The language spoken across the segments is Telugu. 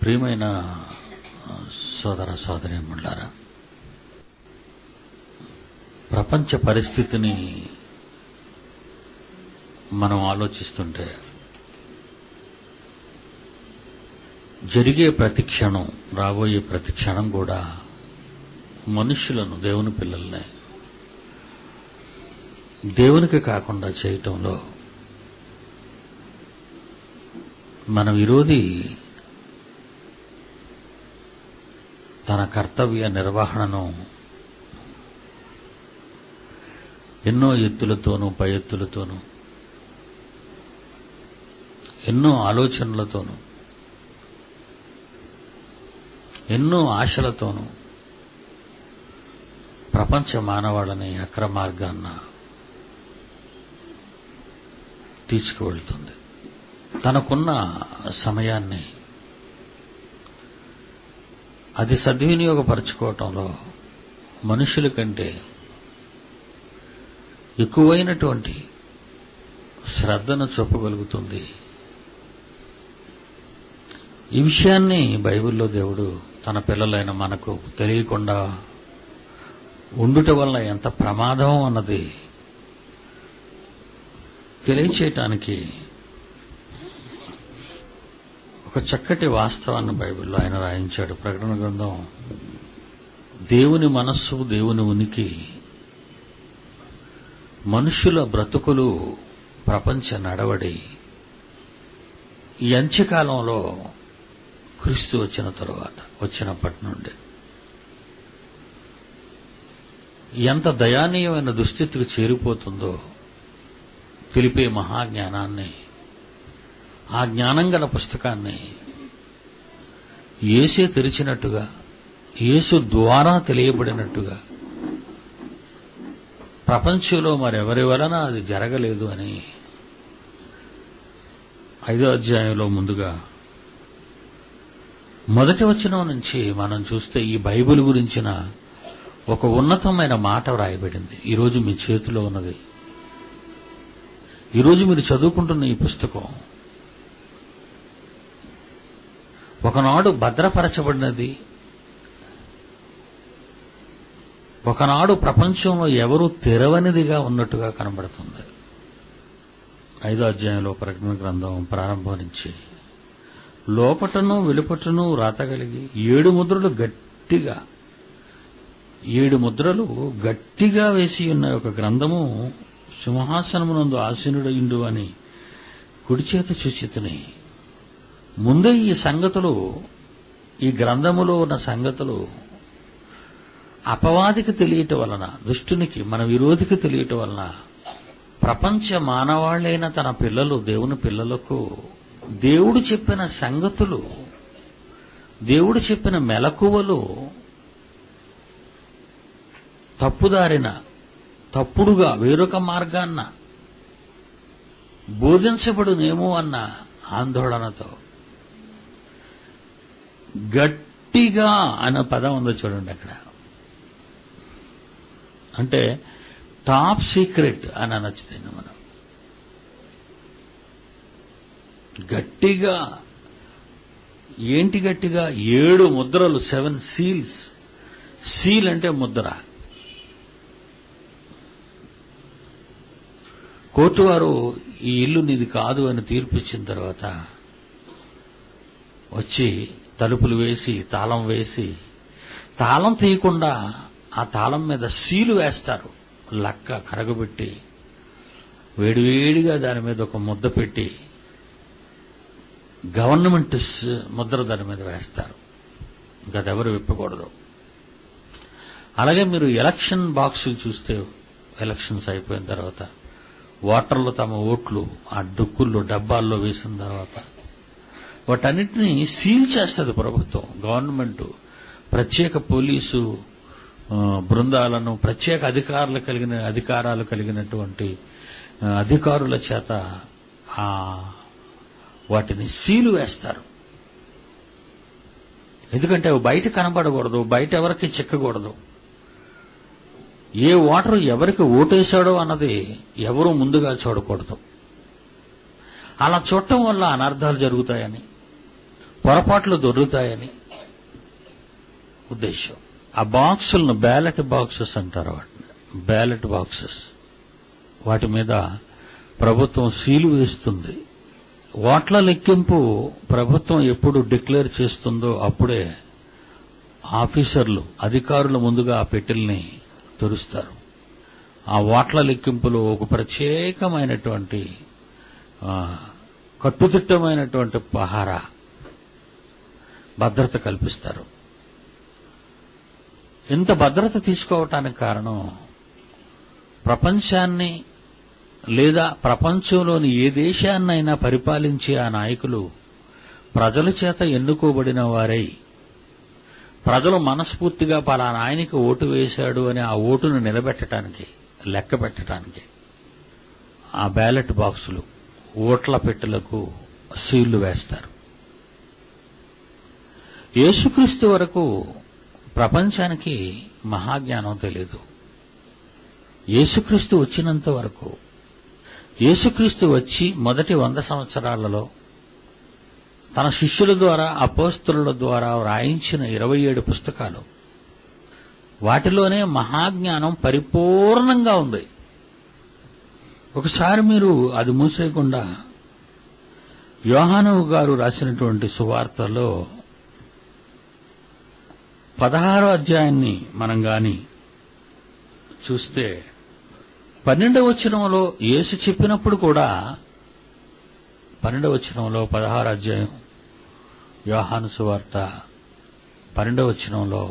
ప్రియమైన సోదర సోదరీమణులారా, ప్రపంచ పరిస్థితిని మనం ఆలోచిస్తుంటే జరిగే ప్రతి క్షణం, రాబోయే ప్రతి క్షణం కూడా మనుష్యులను, దేవుని పిల్లల్ని దేవునికి కాకుండా చేయటంలో మన విరోధి తన కర్తవ్య నిర్వహణను ఎన్నో ఎత్తులతోనూ, పై ఎత్తులతోనూ, ఎన్నో ఆలోచనలతోనూ, ఎన్నో ఆశలతోనూ ప్రపంచ మానవాళిని అక్రమార్గాన్న తీసుకువెళ్తుంది. తనకున్న సమయాన్ని అది సద్వినియోగపరచుకోవటంలో మనుషుల కంటే ఎక్కువైనటువంటి శ్రద్ధను చూపగలుగుతుంది. ఈ విషయాన్ని బైబిల్లో దేవుడు తన పిల్లలైన మనకు తెలియకుండా ఉండుట వల్ల ఎంత ప్రమాదం అన్నది తెలియచేయటానికి ఒక చక్కటి వాస్తవాన్ని బైబిల్లో ఆయన రాయించాడు. ప్రకటన గ్రంథం దేవుని మనస్సు, దేవుని ఉనికి, మనుష్యుల బ్రతుకులు, ప్రపంచ నడవడి ఈ అంత్యకాలంలో క్రీస్తు వచ్చిన తరువాత, వచ్చినప్పటి నుండి ఎంత దయానీయమైన దుస్థితికి చేరిపోతుందో తెలిపే మహాజ్ఞానాన్ని, ఆ జ్ఞానం గల పుస్తకాన్ని యేసే తెరిచినట్టుగా, యేసు ద్వారా తెలియబడినట్టుగా, ప్రపంచంలో మరెవరి వలన అది జరగలేదు అని 5వ అధ్యాయంలో ముందుగా మొదటి వచనం నుంచి మనం చూస్తే ఈ బైబిల్ గురించిన ఒక ఉన్నతమైన మాట వ్రాయబడింది. ఈరోజు మీ చేతిలో ఉన్నది, ఈరోజు మీరు చదువుకుంటున్న ఈ పుస్తకం ఒకనాడు భద్రపరచబడినది, ఒకనాడు ప్రపంచంలో ఎవరూ తెరవనిదిగా ఉన్నట్టుగా కనబడుతుంది. 5వ అధ్యాయంలో ప్రకటన గ్రంథం ప్రారంభం నుంచి లోపటను వెలుపటను రాతగలిగి 7 ముద్రలు గట్టిగా వేసి ఉన్న ఒక గ్రంథము సింహాసనమునందు ఆసీనుడయుండు అని కుడి చేత చూచితిని. ముందే ఈ సంగతులు, ఈ గ్రంథములో ఉన్న సంగతులు అపవాదికి తెలియటం వలన, దుష్టునికి, మన విరోధికి తెలియటం వలన ప్రపంచ మానవాళ్లైన తన పిల్లలు, దేవుని పిల్లలకు దేవుడు చెప్పిన సంగతులు, దేవుడు చెప్పిన మెలకువలు తప్పుదారిన, తప్పుడుగా, వేరొక మార్గాన్న బోధించబడునేమో అన్న ఆందోళనతో గట్టిగా అనే పదం ఉందో చూడండి అక్కడ. అంటే టాప్ సీక్రెట్ అని అనొచ్చుతుంది. మనం గట్టిగా, ఏంటి గట్టిగా? 7 ముద్రలు, 7 సీల్స్. సీల్ అంటే ముద్ర. కోర్టు వారు ఈ ఇల్లు నీది కాదు అని తీర్పిచ్చిన తర్వాత వచ్చి తలుపులు వేసి, తాళం వేసి, తాళం తీయకుండా ఆ తాళం మీద సీలు వేస్తారు. లక్క కరగబెట్టి వేడివేడిగా దాని మీద ఒక ముద్ద పెట్టి గవర్నమెంట్ ముద్ర దాని మీద వేస్తారు. ఇంకా అదెవరు విప్పకూడదు. అలాగే మీరు ఎలక్షన్ బాక్సులు చూస్తే, ఎలక్షన్స్ అయిపోయిన తర్వాత ఓటర్లు తమ ఓట్లు ఆ డొక్కుల్లో, డబ్బాల్లో వేసిన తర్వాత వాటన్నిటినీ సీల్ చేస్తుంది ప్రభుత్వం, గవర్నమెంట్. ప్రత్యేక పోలీసు బృందాలను, ప్రత్యేక అధికారాలు కలిగినటువంటి అధికారుల చేత వాటిని సీలు వేస్తారు. ఎందుకంటే అవి బయట కనబడకూడదు, బయట ఎవరికి చిక్కకూడదు. ఏ ఓటరు ఎవరికి ఓటేశాడో అన్నది ఎవరూ ముందుగా చూడకూడదు. అలా చూడటం వల్ల అనర్థాలు జరుగుతాయని, పొరపాట్లు దొరుకుతాయని ఉద్దేశం. ఆ బాక్సులను బ్యాలెట్ బాక్సెస్ అంటారు, వాటిని బ్యాలెట్ బాక్సెస్. వాటి మీద ప్రభుత్వం సీలు వేస్తుంది. ఓట్ల లెక్కింపు ప్రభుత్వం ఎప్పుడు డిక్లేర్ చేస్తుందో అప్పుడే ఆఫీసర్లు, అధికారులు ముందుగా ఆ పెట్టెల్ని తెరుస్తారు. ఆ ఓట్ల లెక్కింపులో ఒక ప్రత్యేకమైనటువంటి కట్టుదిట్టమైనటువంటి పహారా, భద్రత కల్పిస్తారు. ఇంత భద్రత తీసుకోవటానికి కారణం ప్రపంచాన్ని లేదా ప్రపంచంలోని ఏ దేశాన్నైనా పరిపాలించే ఆ నాయకులు ప్రజల చేత ఎన్నుకోబడిన వారై, ప్రజలు మనస్ఫూర్తిగా పలానా ఆయనకి ఓటు వేశాడు అని ఆ ఓటును నిలబెట్టడానికి, లెక్క పెట్టడానికి ఆ బ్యాలెట్ బాక్సులు, ఓట్ల పెట్టెలకు సీళ్లు వేస్తారు. యేసుక్రీస్తు వరకు ప్రపంచానికి మహాజ్ఞానం తెలియదు. యేసుక్రీస్తు వచ్చినంత వరకు, యేసుక్రీస్తు వచ్చి మొదటి 100 సంవత్సరాలలో తన శిష్యుల ద్వారా, అపోస్తలుల ద్వారా వ్రాయించిన 27 పుస్తకాలు, వాటిలోనే మహాజ్ఞానం పరిపూర్ణంగా ఉంది. ఒకసారి మీరు అది మూసేయకుండా యోహాను గారు రాసినటువంటి సువార్తలో 16వ అధ్యాయాన్ని మనం గాని చూస్తే 12వ వచనంలో యేసు చెప్పినప్పుడు కూడా, 12వ వచనంలో 16వ అధ్యాయం యోహాను సువార్త 12వ వచనంలో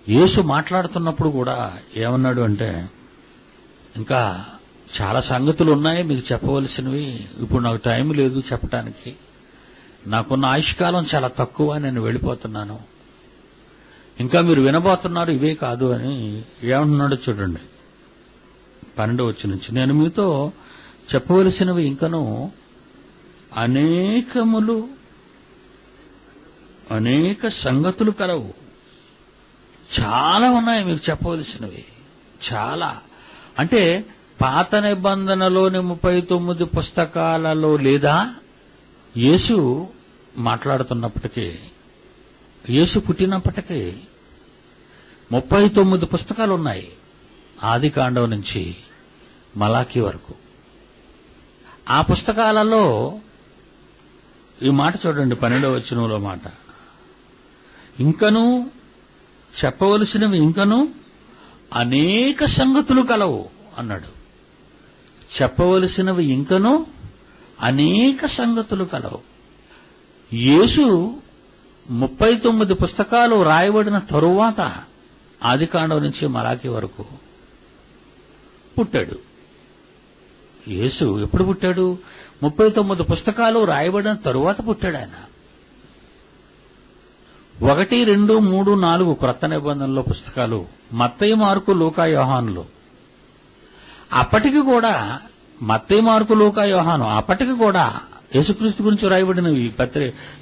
యేసు మాట్లాడుతున్నప్పుడు కూడా ఏమన్నాడు అంటే, ఇంకా చాలా సంగతులు ఉన్నాయి మీకు చెప్పవలసినవి, ఇప్పుడు నాకు టైం లేదు చెప్పటానికి, నాకున్న ఆయుష్కాలం చాలా తక్కువ, నేను వెళ్ళిపోతున్నాను, ఇంకా మీరు వినబోతున్నారు ఇవే కాదు అని ఏమంటున్నాడో చూడండి. 12వ వచనం నుంచి, నేను మీతో చెప్పవలసినవి ఇంకను అనేక సంగతులు కలవు. చాలా ఉన్నాయి మీకు చెప్పవలసినవి, చాలా. అంటే పాత నిబంధనలోని 39 పుస్తకాలలో లేదా యేసు మాట్లాడుతున్నప్పటికీ, యేసు పుట్టినప్పటికీ 39 పుస్తకాలు ఉన్నాయి, ఆదికాండం నుంచి మలాకీ వరకు. ఆ పుస్తకాలలో ఈ మాట చూడండి, 12వ వచనంలో మాట, ఇంకను చెప్పవలసినవి ఇంకను అనేక సంగతులు కలవు అన్నాడు. చెప్పవలసినవి ఇంకను అనేక సంగతులు కలవు. యేసు 39 పుస్తకాలు రాయబడిన తరువాత ఆదికాండం నుంచి మలాకీ వరకు పుట్టాడు. యేసు ఎప్పుడు పుట్టాడు? 39 పుస్తకాలు రాయబడిన తరువాత పుట్టాడు ఆయన. 1, 2, 3, 4 క్రొత్త నిబంధనలో పుస్తకాలు, మత్తయి, మార్కు, లూకా, యోహానులు. అప్పటికి కూడా మత్తయి, మార్కు, లూకా, యోహాను అప్పటికి కూడా యేసుక్రీస్తు గురించి రాయబడినవి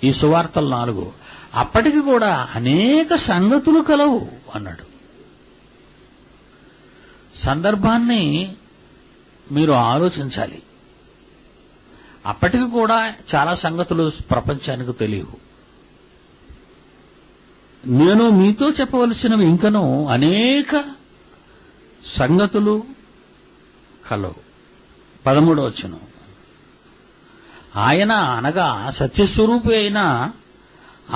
ఈ సువార్తలు 4. అప్పటికి కూడా అనేక సంగతులు కలవు అన్నాడు. సందర్భాన్ని మీరు ఆలోచించాలి. అప్పటికి కూడా చాలా సంగతులు ప్రపంచానికి తెలియవు. నేను మీతో చెప్పవలసినవి ఇంకనూ అనేక సంగతులు కలవు. 13వ వచనం, ఆయన అనగా సత్యస్వరూపి అయిన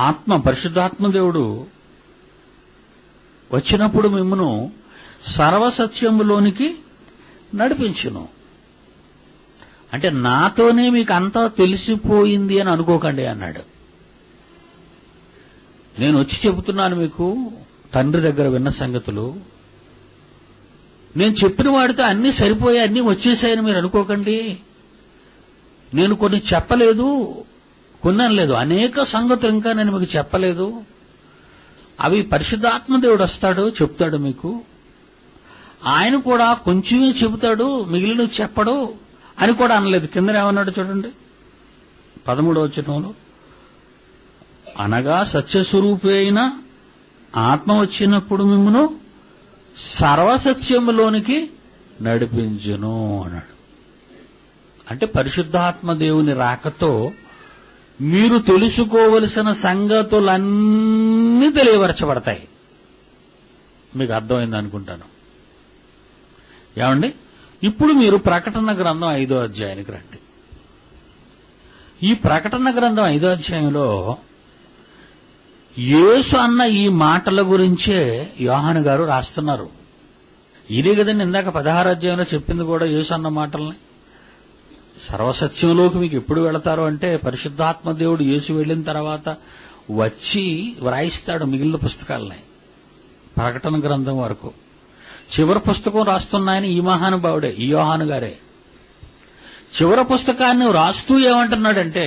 ఆత్మ, పరిశుద్ధాత్మదేవుడు వచ్చినప్పుడు మిమ్మును సర్వసత్యములోనికి నడిపించును. అంటే నాతోనే మీకు అంతా తెలిసిపోయింది అని అనుకోకండి అన్నాడు. నేను వచ్చి చెబుతున్నాను మీకు తండ్రి దగ్గర విన్న సంగతులు. నేను చెప్పిన వాడితో అన్నీ సరిపోయాయి, అన్నీ వచ్చేసాయని మీరు అనుకోకండి. నేను కొన్ని చెప్పలేదు, కొన్ని అనలేదు, అనేక సంగతులు ఇంకా నేను మీకు చెప్పలేదు. అవి పరిశుద్ధాత్మదేవుడు వస్తాడు చెప్తాడు మీకు. ఆయన కూడా కొంచెమే చెబుతాడు, మిగిలినవి చెప్పడు అని కూడా అనలేదు. కింద ఏమన్నాడు చూడండి 13వ వచనంలో, అనగా సత్యస్వరూపి అయిన ఆత్మ వచ్చినప్పుడు మిమ్మును సర్వసత్యములోనికి నడిపించును అన్నాడు. అంటే పరిశుద్ధాత్మ దేవుని రాకతో మీరు తెలుసుకోవలసిన సంగతులన్నీ తెలియపరచబడతాయి. మీకు అర్థమైంది అనుకుంటాను. ఏమండి, ఇప్పుడు మీరు ప్రకటన గ్రంథం 5వ అధ్యాయానికి రండి. ఈ ప్రకటన గ్రంథం 5వ అధ్యాయంలో యేసు అన్న ఈ మాటల గురించే యోహాను గారు రాస్తున్నారు. ఇదే కదండి ఇందాక 16వ అధ్యాయంలో చెప్పింది కూడా యేసు అన్న మాటల్ని. సర్వసత్యంలోకి మీకు ఎప్పుడు వెళతారు అంటే పరిశుద్ధాత్మ దేవుడు యేసు వెళ్లిన తర్వాత వచ్చి వ్రాయిస్తాడు మిగిలిన పుస్తకాలని, ప్రకటన గ్రంథం వరకు. చివరి పుస్తకం రాస్తున్నాయని ఈ మహానుభావుడే, ఈ యోహాను గారే. చివరి పుస్తకాన్ని రాస్తూ ఏమంటున్నాడంటే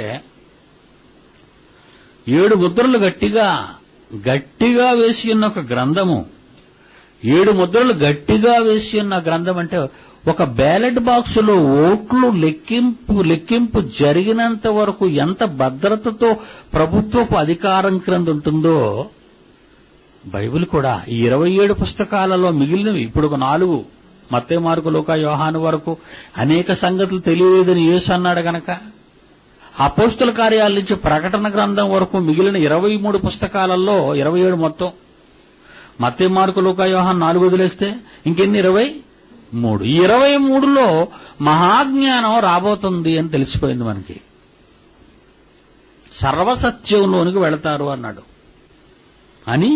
7 ముద్రలు గట్టిగా వేసి ఉన్న ఒక గ్రంథము. 7 ముద్రలు గట్టిగా వేసి ఉన్న గ్రంథం అంటే ఒక బ్యాలెట్ బాక్సులో ఓట్లు లెక్కింపు జరిగినంత వరకు ఎంత భద్రతతో ప్రభుత్వపు అధికారం క్రింద ఉంటుందో బైబిల్ కూడా ఈ 27 పుస్తకాలలో మిగిలినవి ఇప్పుడు ఒక 4 మత్తయి, మార్కు, లూకా, యోహాను వరకు అనేక సంగతులు తెలియలేదని యేసు అన్నాడు గనక అపోస్తల కార్యాల నుంచి ప్రకటన గ్రంథం వరకు మిగిలిన 23 పుస్తకాలలో 27 మొత్తం, మత్తయి, మార్కు, లూకా, యోహాను 4 వదిలేస్తే ఇంకెన్ని 23. ఈ 23లో మహాజ్ఞానం రాబోతుంది అని తెలిసిపోయింది మనకి. సర్వసత్యంలోనికి వెళతారు అన్నాడు అని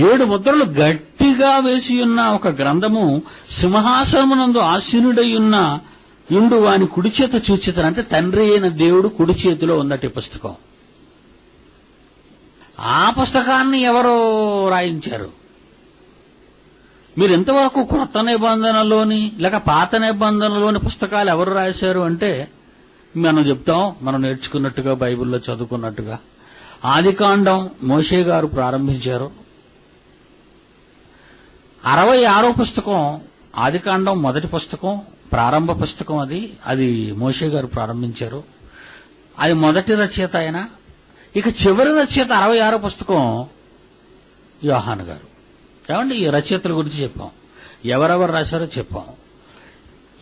7 ముద్రలు గట్టిగా వేసి ఉన్న ఒక గ్రంథము సింహాసనమునందు ఆసీనుడై యుండు వాని కుడి చేత చూచితను. అంటే తండ్రి అయిన దేవుడు కుడి చేతిలో ఉందట ఈ పుస్తకం. ఆ పుస్తకాన్ని ఎవరో రాయించారు? మీరు ఇంతవరకు కొత్త నిబంధనలోని లేక పాత నిబంధనలోని పుస్తకాలు ఎవరు రాశారు అంటే మనం చెప్తాం, మనం నేర్చుకున్నట్టుగా బైబిల్లో చదువుకున్నట్టుగా ఆదికాండం మోషే గారు ప్రారంభించారు. 66వ పుస్తకం ఆదికాండం మొదటి పుస్తకం, ప్రారంభ పుస్తకం. అది మోషే గారు ప్రారంభించారు. అది మొదటి రచయిత ఆయన. ఇక చివరి రచయిత 66వ పుస్తకం యోహాను గారు. ఏమండి, ఈ రచయితల గురించి చెప్పాం, ఎవరెవరు రాశారో చెప్పాం.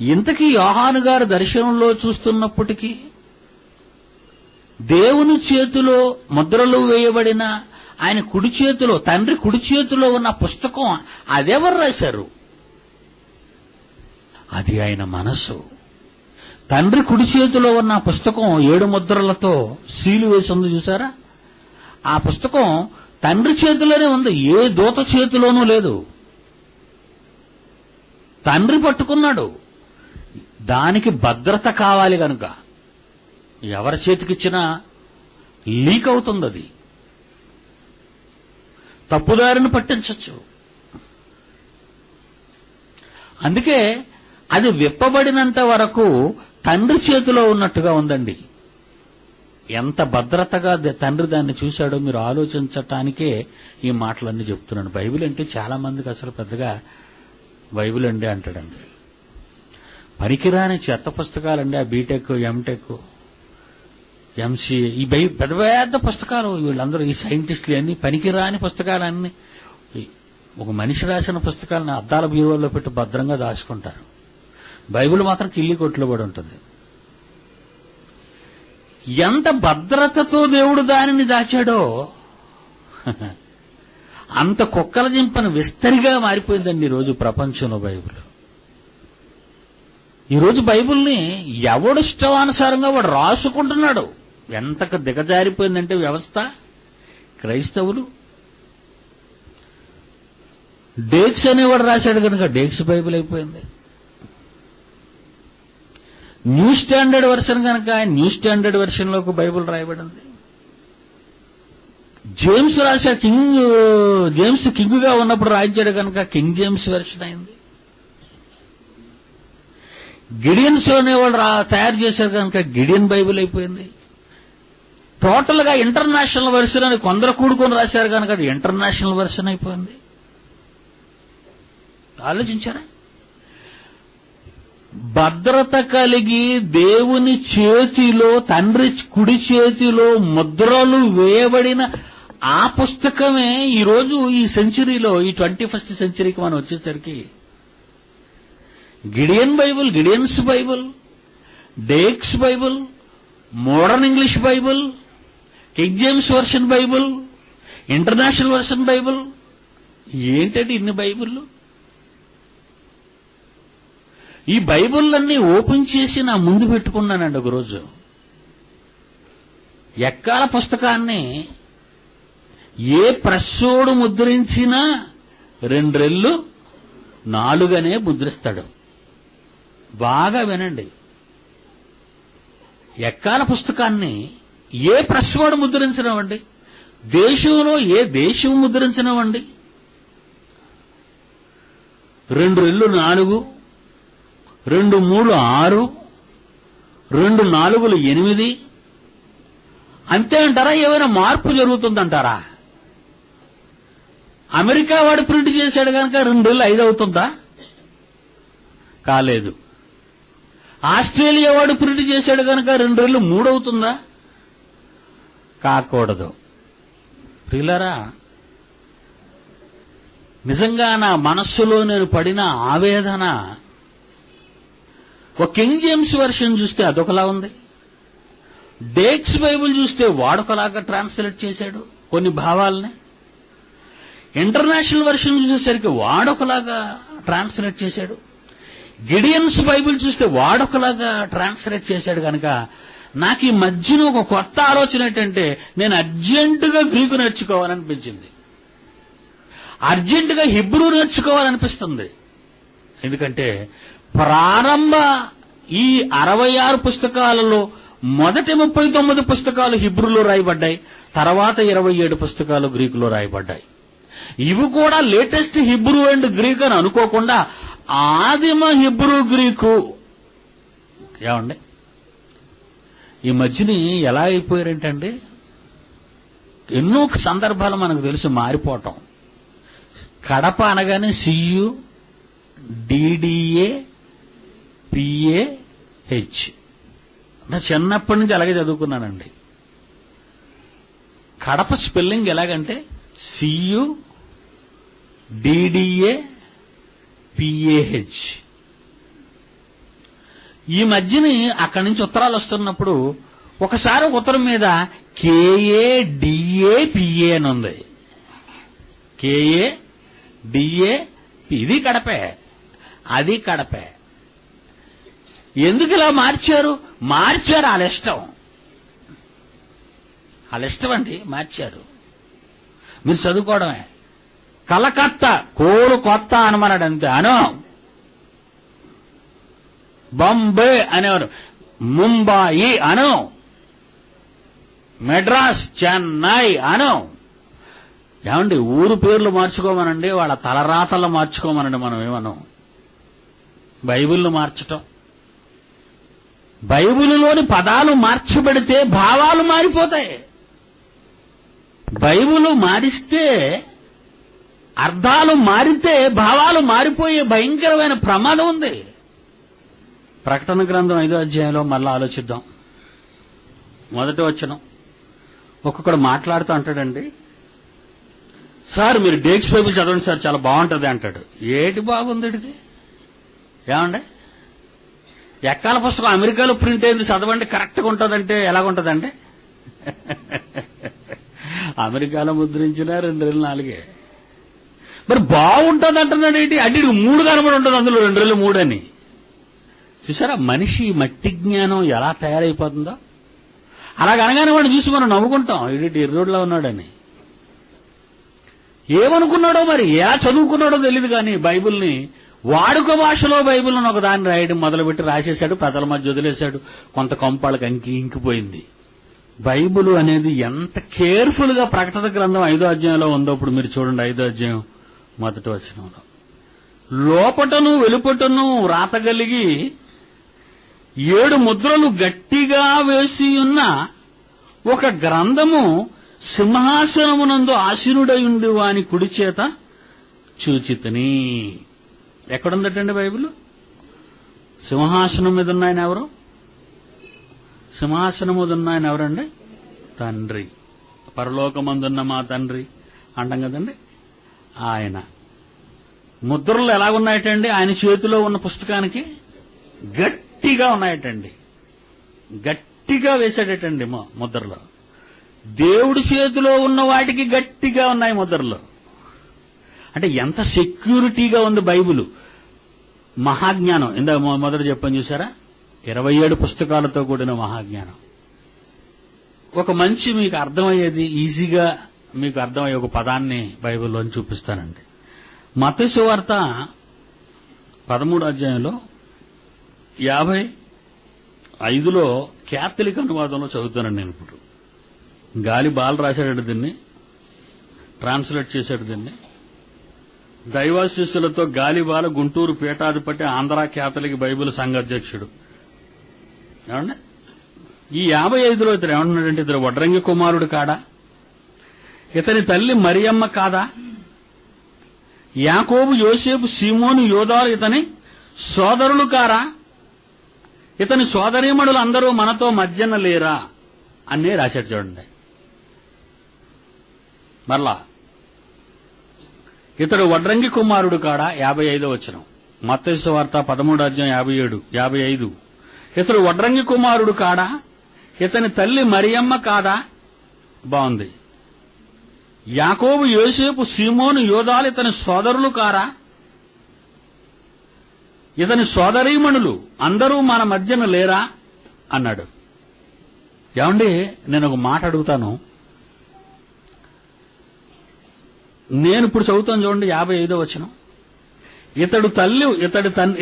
ఇంతకీ యోహాను గారు దర్శనంలో చూస్తున్నప్పటికీ దేవుని చేతిలో ముద్రలు వేయబడిన ఆయన కుడి చేతిలో, తండ్రి కుడి చేతిలో ఉన్న పుస్తకం అదెవరు రాశారు? అది ఆయన మనస్సు. తండ్రి కుడి చేతిలో ఉన్న పుస్తకం 7 ముద్రలతో సీలు వేసి ఉంది చూసారా? ఆ పుస్తకం తండ్రి చేతిలోనే ఉంది, ఏ దూత చేతిలోనూ లేదు. తండ్రి పట్టుకున్నాడు. దానికి భద్రత కావాలి కనుక ఎవరి చేతికిచ్చినా లీక్ అవుతుంది, అది తప్పుదారిని పట్టించవచ్చు. అందుకే అది విప్పబడినంత వరకు తండ్రి చేతిలో ఉన్నట్టుగా ఉందండి. ఎంత భద్రతగా తండ్రి దాన్ని చూశాడో మీరు ఆలోచించటానికే ఈ మాటలన్నీ చెప్తున్నాను. బైబిల్ అంటే చాలా మందికి అసలు పెద్దగా బైబిల్ అండి అంటాడండి. పనికిరాని చెత్త పుస్తకాలండి ఆ బీటెక్, ఎంటెక్, ఎంసీఏ, ఈ పెద్ద పెద్ద పుస్తకాలు. వీళ్ళందరూ ఈ సైంటిస్టులు అన్ని పనికిరాని పుస్తకాలన్నీ, ఒక మనిషి రాసిన పుస్తకాలను అద్దాల బ్యూరోలో పెట్టి భద్రంగా దాచుకుంటారు. బైబిల్ మాత్రం కిల్లి కొట్లో పడి ఉంటుంది. ఎంత భద్రతతో దేవుడు దానిని దాచాడో అంత కుక్కల జింపను విస్తరిగా మారిపోయిందండి ఈరోజు ప్రపంచంలో బైబిల్. ఈరోజు బైబిల్ని ఎవడు ఇష్టానుసారంగా వాడు రాసుకుంటున్నాడు. ఎంతకు దిగజారిపోయిందంటే వ్యవస్థ. క్రైస్తవులు డేక్స్ అనేవాడు రాశాడు కనుక డేక్స్ బైబిల్ అయిపోయింది. న్యూ స్టాండర్డ్ వెర్షన్ కనుక ఆయన న్యూ స్టాండర్డ్ వెర్షన్ లోకి బైబిల్ రాయబడింది. జేమ్స్ రాశాడు, జేమ్స్ కింగ్ గా ఉన్నప్పుడు రాయించాడు కనుక కింగ్ జేమ్స్ వెర్షన్ అయింది. గిడియన్స్ అనేవాళ్ళు తయారు చేశారు కనుక గిడియన్ బైబిల్ అయిపోయింది. టోటల్ గా ఇంటర్నేషనల్ వెర్షన్ అని కొందరు కూడుకొని రాశారు కనుక అది ఇంటర్నేషనల్ వెర్షన్ అయిపోయింది. ఆలోచించారా? భద్రత కలిగి దేవుని చేతిలో, తండ్రి కుడి చేతిలో ముద్రలు వేయబడిన ఆ పుస్తకమే ఈరోజు ఈ సెంచరీలో, ఈ 21st సెంచరీకి మనం వచ్చేసరికి Gideon Bible, Gideons Bible, Dake's Bible, modern English Bible, king James version Bible, international version Bible. ఏంటంటే ఇన్ని బైబుల్? ఈ బైబుల్లన్నీ ఓపెన్ చేసి నా ముందు పెట్టుకున్నానండి ఒకరోజు. ఎక్కాల పుస్తకాన్ని ఏ ప్రస్సోడు ముద్రించినా 2 రెళ్ళు 4 ముద్రిస్తాడు. బాగా వినండి. ఎక్కాల పుస్తకాన్ని ఏ ప్రస్సోడు ముద్రించినవండి, దేశంలో ఏ దేశం ముద్రించినవండి, 2 రెళ్ళు 4, 2 3 6, 2 4 8. అంతే అంటారా? ఏమైనా మార్పు జరుగుతుందంటారా? అమెరికా వాడు ప్రింట్ చేశాడు కనుక 2 రెళ్ళు 5 అవుతుందా? కాలేదు. ఆస్ట్రేలియా వాడు ప్రింట్ చేశాడు కనుక 2 రెళ్ళు 3 అవుతుందా? కాకూడదు. ప్రియులారా, నిజంగా నా మనస్సులో నేను పడిన ఆవేదన, ఒక కింగ్ జేమ్స్ వెర్షన్ చూస్తే అదొకలా ఉంది, డేక్స్ బైబుల్ చూస్తే వాడొకలాగా ట్రాన్స్లేట్ చేశాడు కొన్ని భావాలని, ఇంటర్నేషనల్ వెర్షన్ చూసేసరికి వాడొకలాగా ట్రాన్స్లేట్ చేశాడు, గిడియన్స్ బైబుల్ చూస్తే వాడొకలాగా ట్రాన్స్లేట్ చేశాడు. కనుక నాకు ఈ మధ్యన ఒక కొత్త ఆలోచన ఏంటంటే, నేను అర్జెంటుగా గ్రీకు నేర్చుకోవాలనిపించింది, అర్జెంటుగా హిబ్రూ నేర్చుకోవాలనిపిస్తుంది. ఎందుకంటే ప్రారంభ ఈ 66 పుస్తకాలలో మొదటి 39 పుస్తకాలు హిబ్రూలో రాయబడ్డాయి, తర్వాత 27 పుస్తకాలు గ్రీకులో రాయబడ్డాయి. ఇవి కూడా లేటెస్ట్ హిబ్రూ అండ్ గ్రీక్ అని అనుకోకుండా ఆదిమ హిబ్రూ గ్రీకు. ఏమండి, ఈ మధ్యని ఎలా అయిపోయారంటండి, ఎన్నో సందర్భాలు మనకు తెలుసు మారిపోవటం. కడప అనగానే CU DDA PAH. నా చిన్నప్పటి నుంచి అలాగే చదువుకున్నానండి. కడప స్పెల్లింగ్ ఎలాగంటే CU DDA PAH. ఈ మధ్యని అక్కడి నుంచి ఉత్తరాలు వస్తున్నప్పుడు ఒకసారి ఉత్తరం మీద KADAPA అని ఉంది. KADAP. ఇది కడపే, అది కడపే. ఎందుకు ఇలా మార్చారు? వాళ్ళ ఇష్టం అండి, మార్చారు. మీరు చదువుకోవడమే. కలకత్తా కోలు కొత్త అనమన్నాడు అంతే. అను బాంబే అనేవారు, ముంబాయి అను, మెడ్రాస్ చెన్నై అను. ఏమండి, ఊరు పేర్లు మార్చుకోమనండి, వాళ్ళ తలరాతలు మార్చుకోమనండి, మనం ఏమనం. బైబిల్ను మార్చటం, బైబిలులోని పదాలు మార్చబడితే భావాలు మారిపోతాయి. బైబిలు మారిస్తే, అర్థాలు మారితే భావాలు మారిపోయే భయంకరమైన ప్రమాదం ఉంది. ప్రకటన గ్రంథం 5వ అధ్యాయంలో మళ్ళా ఆలోచిద్దాం. మొదటి వచనం. ఒక్కొక్కడు మాట్లాడుతూ అంటాడండి, సార్ మీరు డేక్స్ బైబిల్ చదవండి సార్, చాలా బాగుంటుంది అంటాడు. ఏటి బాగుంది ఇది? ఏమండి, ఎక్కాల పుస్తకం అమెరికాలో ప్రింట్ అయింది చదవండి కరెక్ట్గా ఉంటుందంటే ఎలాగుంటుందండి? అమెరికాలో ముద్రించిన 2 రెళ్ళు 4. మరి బాగుంటుంది అంటున్నాడు ఏంటి? అంటే 3 కనబడి ఉంటుంది అందులో, 2 రెళ్ళు 3 అని. చూసారా మనిషి మట్టి జ్ఞానం ఎలా తయారైపోతుందో? అలాగనగానే వాడిని చూసి మనం నవ్వుకుంటాం, ఇటు ఎర్రోడ్లా ఉన్నాడని. ఏమనుకున్నాడో మరి, ఎలా చదువుకున్నాడో తెలియదు కానీ బైబిల్ని వాడుక భాషలో బైబిల్ని ఒక దాన్ని రాయడం మొదలుపెట్టి రాసేశాడు, ప్రజల మధ్య వదిలేశాడు, కొంత కొంపాళ్ళకి ఇంకిపోయింది. బైబిల్ అనేది ఎంత కేర్ఫుల్ గా ప్రకటన గ్రంథం 5వ అధ్యాయంలో ఉందో ఇప్పుడు మీరు చూడండి. 5వ అధ్యాయం మొదటి వచనంలో, లోపటను వెలుపటను రాతగలిగి 7 ముద్రలు గట్టిగా వేసి ఉన్న ఒక గ్రంథము సింహాసనమునందు ఆసీనుడయుండి వాని కుడి చేత చూచితిని. ఎక్కడుందటండి బైబిల్? సింహాసనం మీద ఉన్నాయన ఎవరు? సింహాసనం మీద ఉన్నాయన ఎవరండి? తండ్రి. పరలోకమందున్న మా తండ్రి అంటాం కదండి, ఆయన. ముద్రలు ఎలాగున్నాయటండి? ఆయన చేతిలో ఉన్న పుస్తకానికి గట్టిగా ఉన్నాయటండి, గట్టిగా గట్టిగా వేశాడటండి ముద్రలో. దేవుడి చేతిలో ఉన్న వాటికి గట్టిగా ఉన్నాయి ముద్రలు. అంటే ఎంత సెక్యూరిటీగా ఉంది బైబిల్. మహాజ్ఞానం ఇందాక మొదట చెప్పని చూసారా, 27 పుస్తకాలతో కూడిన మహాజ్ఞానం. ఒక మంచి మీకు అర్థమయ్యేది, ఈజీగా మీకు అర్థమయ్యే ఒక పదాన్ని బైబిల్లోని చూపిస్తానండి. మత్తయి సువార్త 13వ అధ్యాయంలో 55లో క్యాథలిక్ అనువాదంలో చదువుతానండి నేను ఇప్పుడు. గాలి బాల్ రాశాడు దీన్ని, ట్రాన్స్లేట్ చేశాడు దీన్ని. దైవాశీస్సులతో గాలిబాల గుంటూరు పీఠాధిపతి, ఆంధ్ర క్యాథలిక్ బైబిల్ సంఘ అధ్యక్షుడు. ఏమండి, ఈ 55లో ఇతను ఏమంటున్నాడంటే, ఇతను వడ్రంగి కుమారుడు కాడా, ఇతని తల్లి మరియమ్మ కాదా, యాకోబు యోసేపు సీమోను యోదాలు ఇతని సోదరులు కారా, ఇతని సోదరీమణులు అందరూ మనతో మధ్యన లేరా అనే రాశాడు. చూడండి, మరలా ఇతడు వడ్రంగి కుమారుడు కాడా, 55వ వచనం, మత్తయి సువార్త 13వ అధ్యాయం 55. ఇతడు వడ్రంగి కుమారుడు కాడా, ఇతని తల్లి మరియమ్మ కాదా, బాగుంది, యాకోబు యోసేపు సీమోను యోదాలు ఇతని సోదరులు కారా, ఇతని సోదరీమణులు అందరూ మన మధ్యన లేరా అన్నాడు. ఏమండి, నేను ఒక మాట అడుగుతాను. నేను ఇప్పుడు చదువుతాను చూడండి, 55వ వచనం.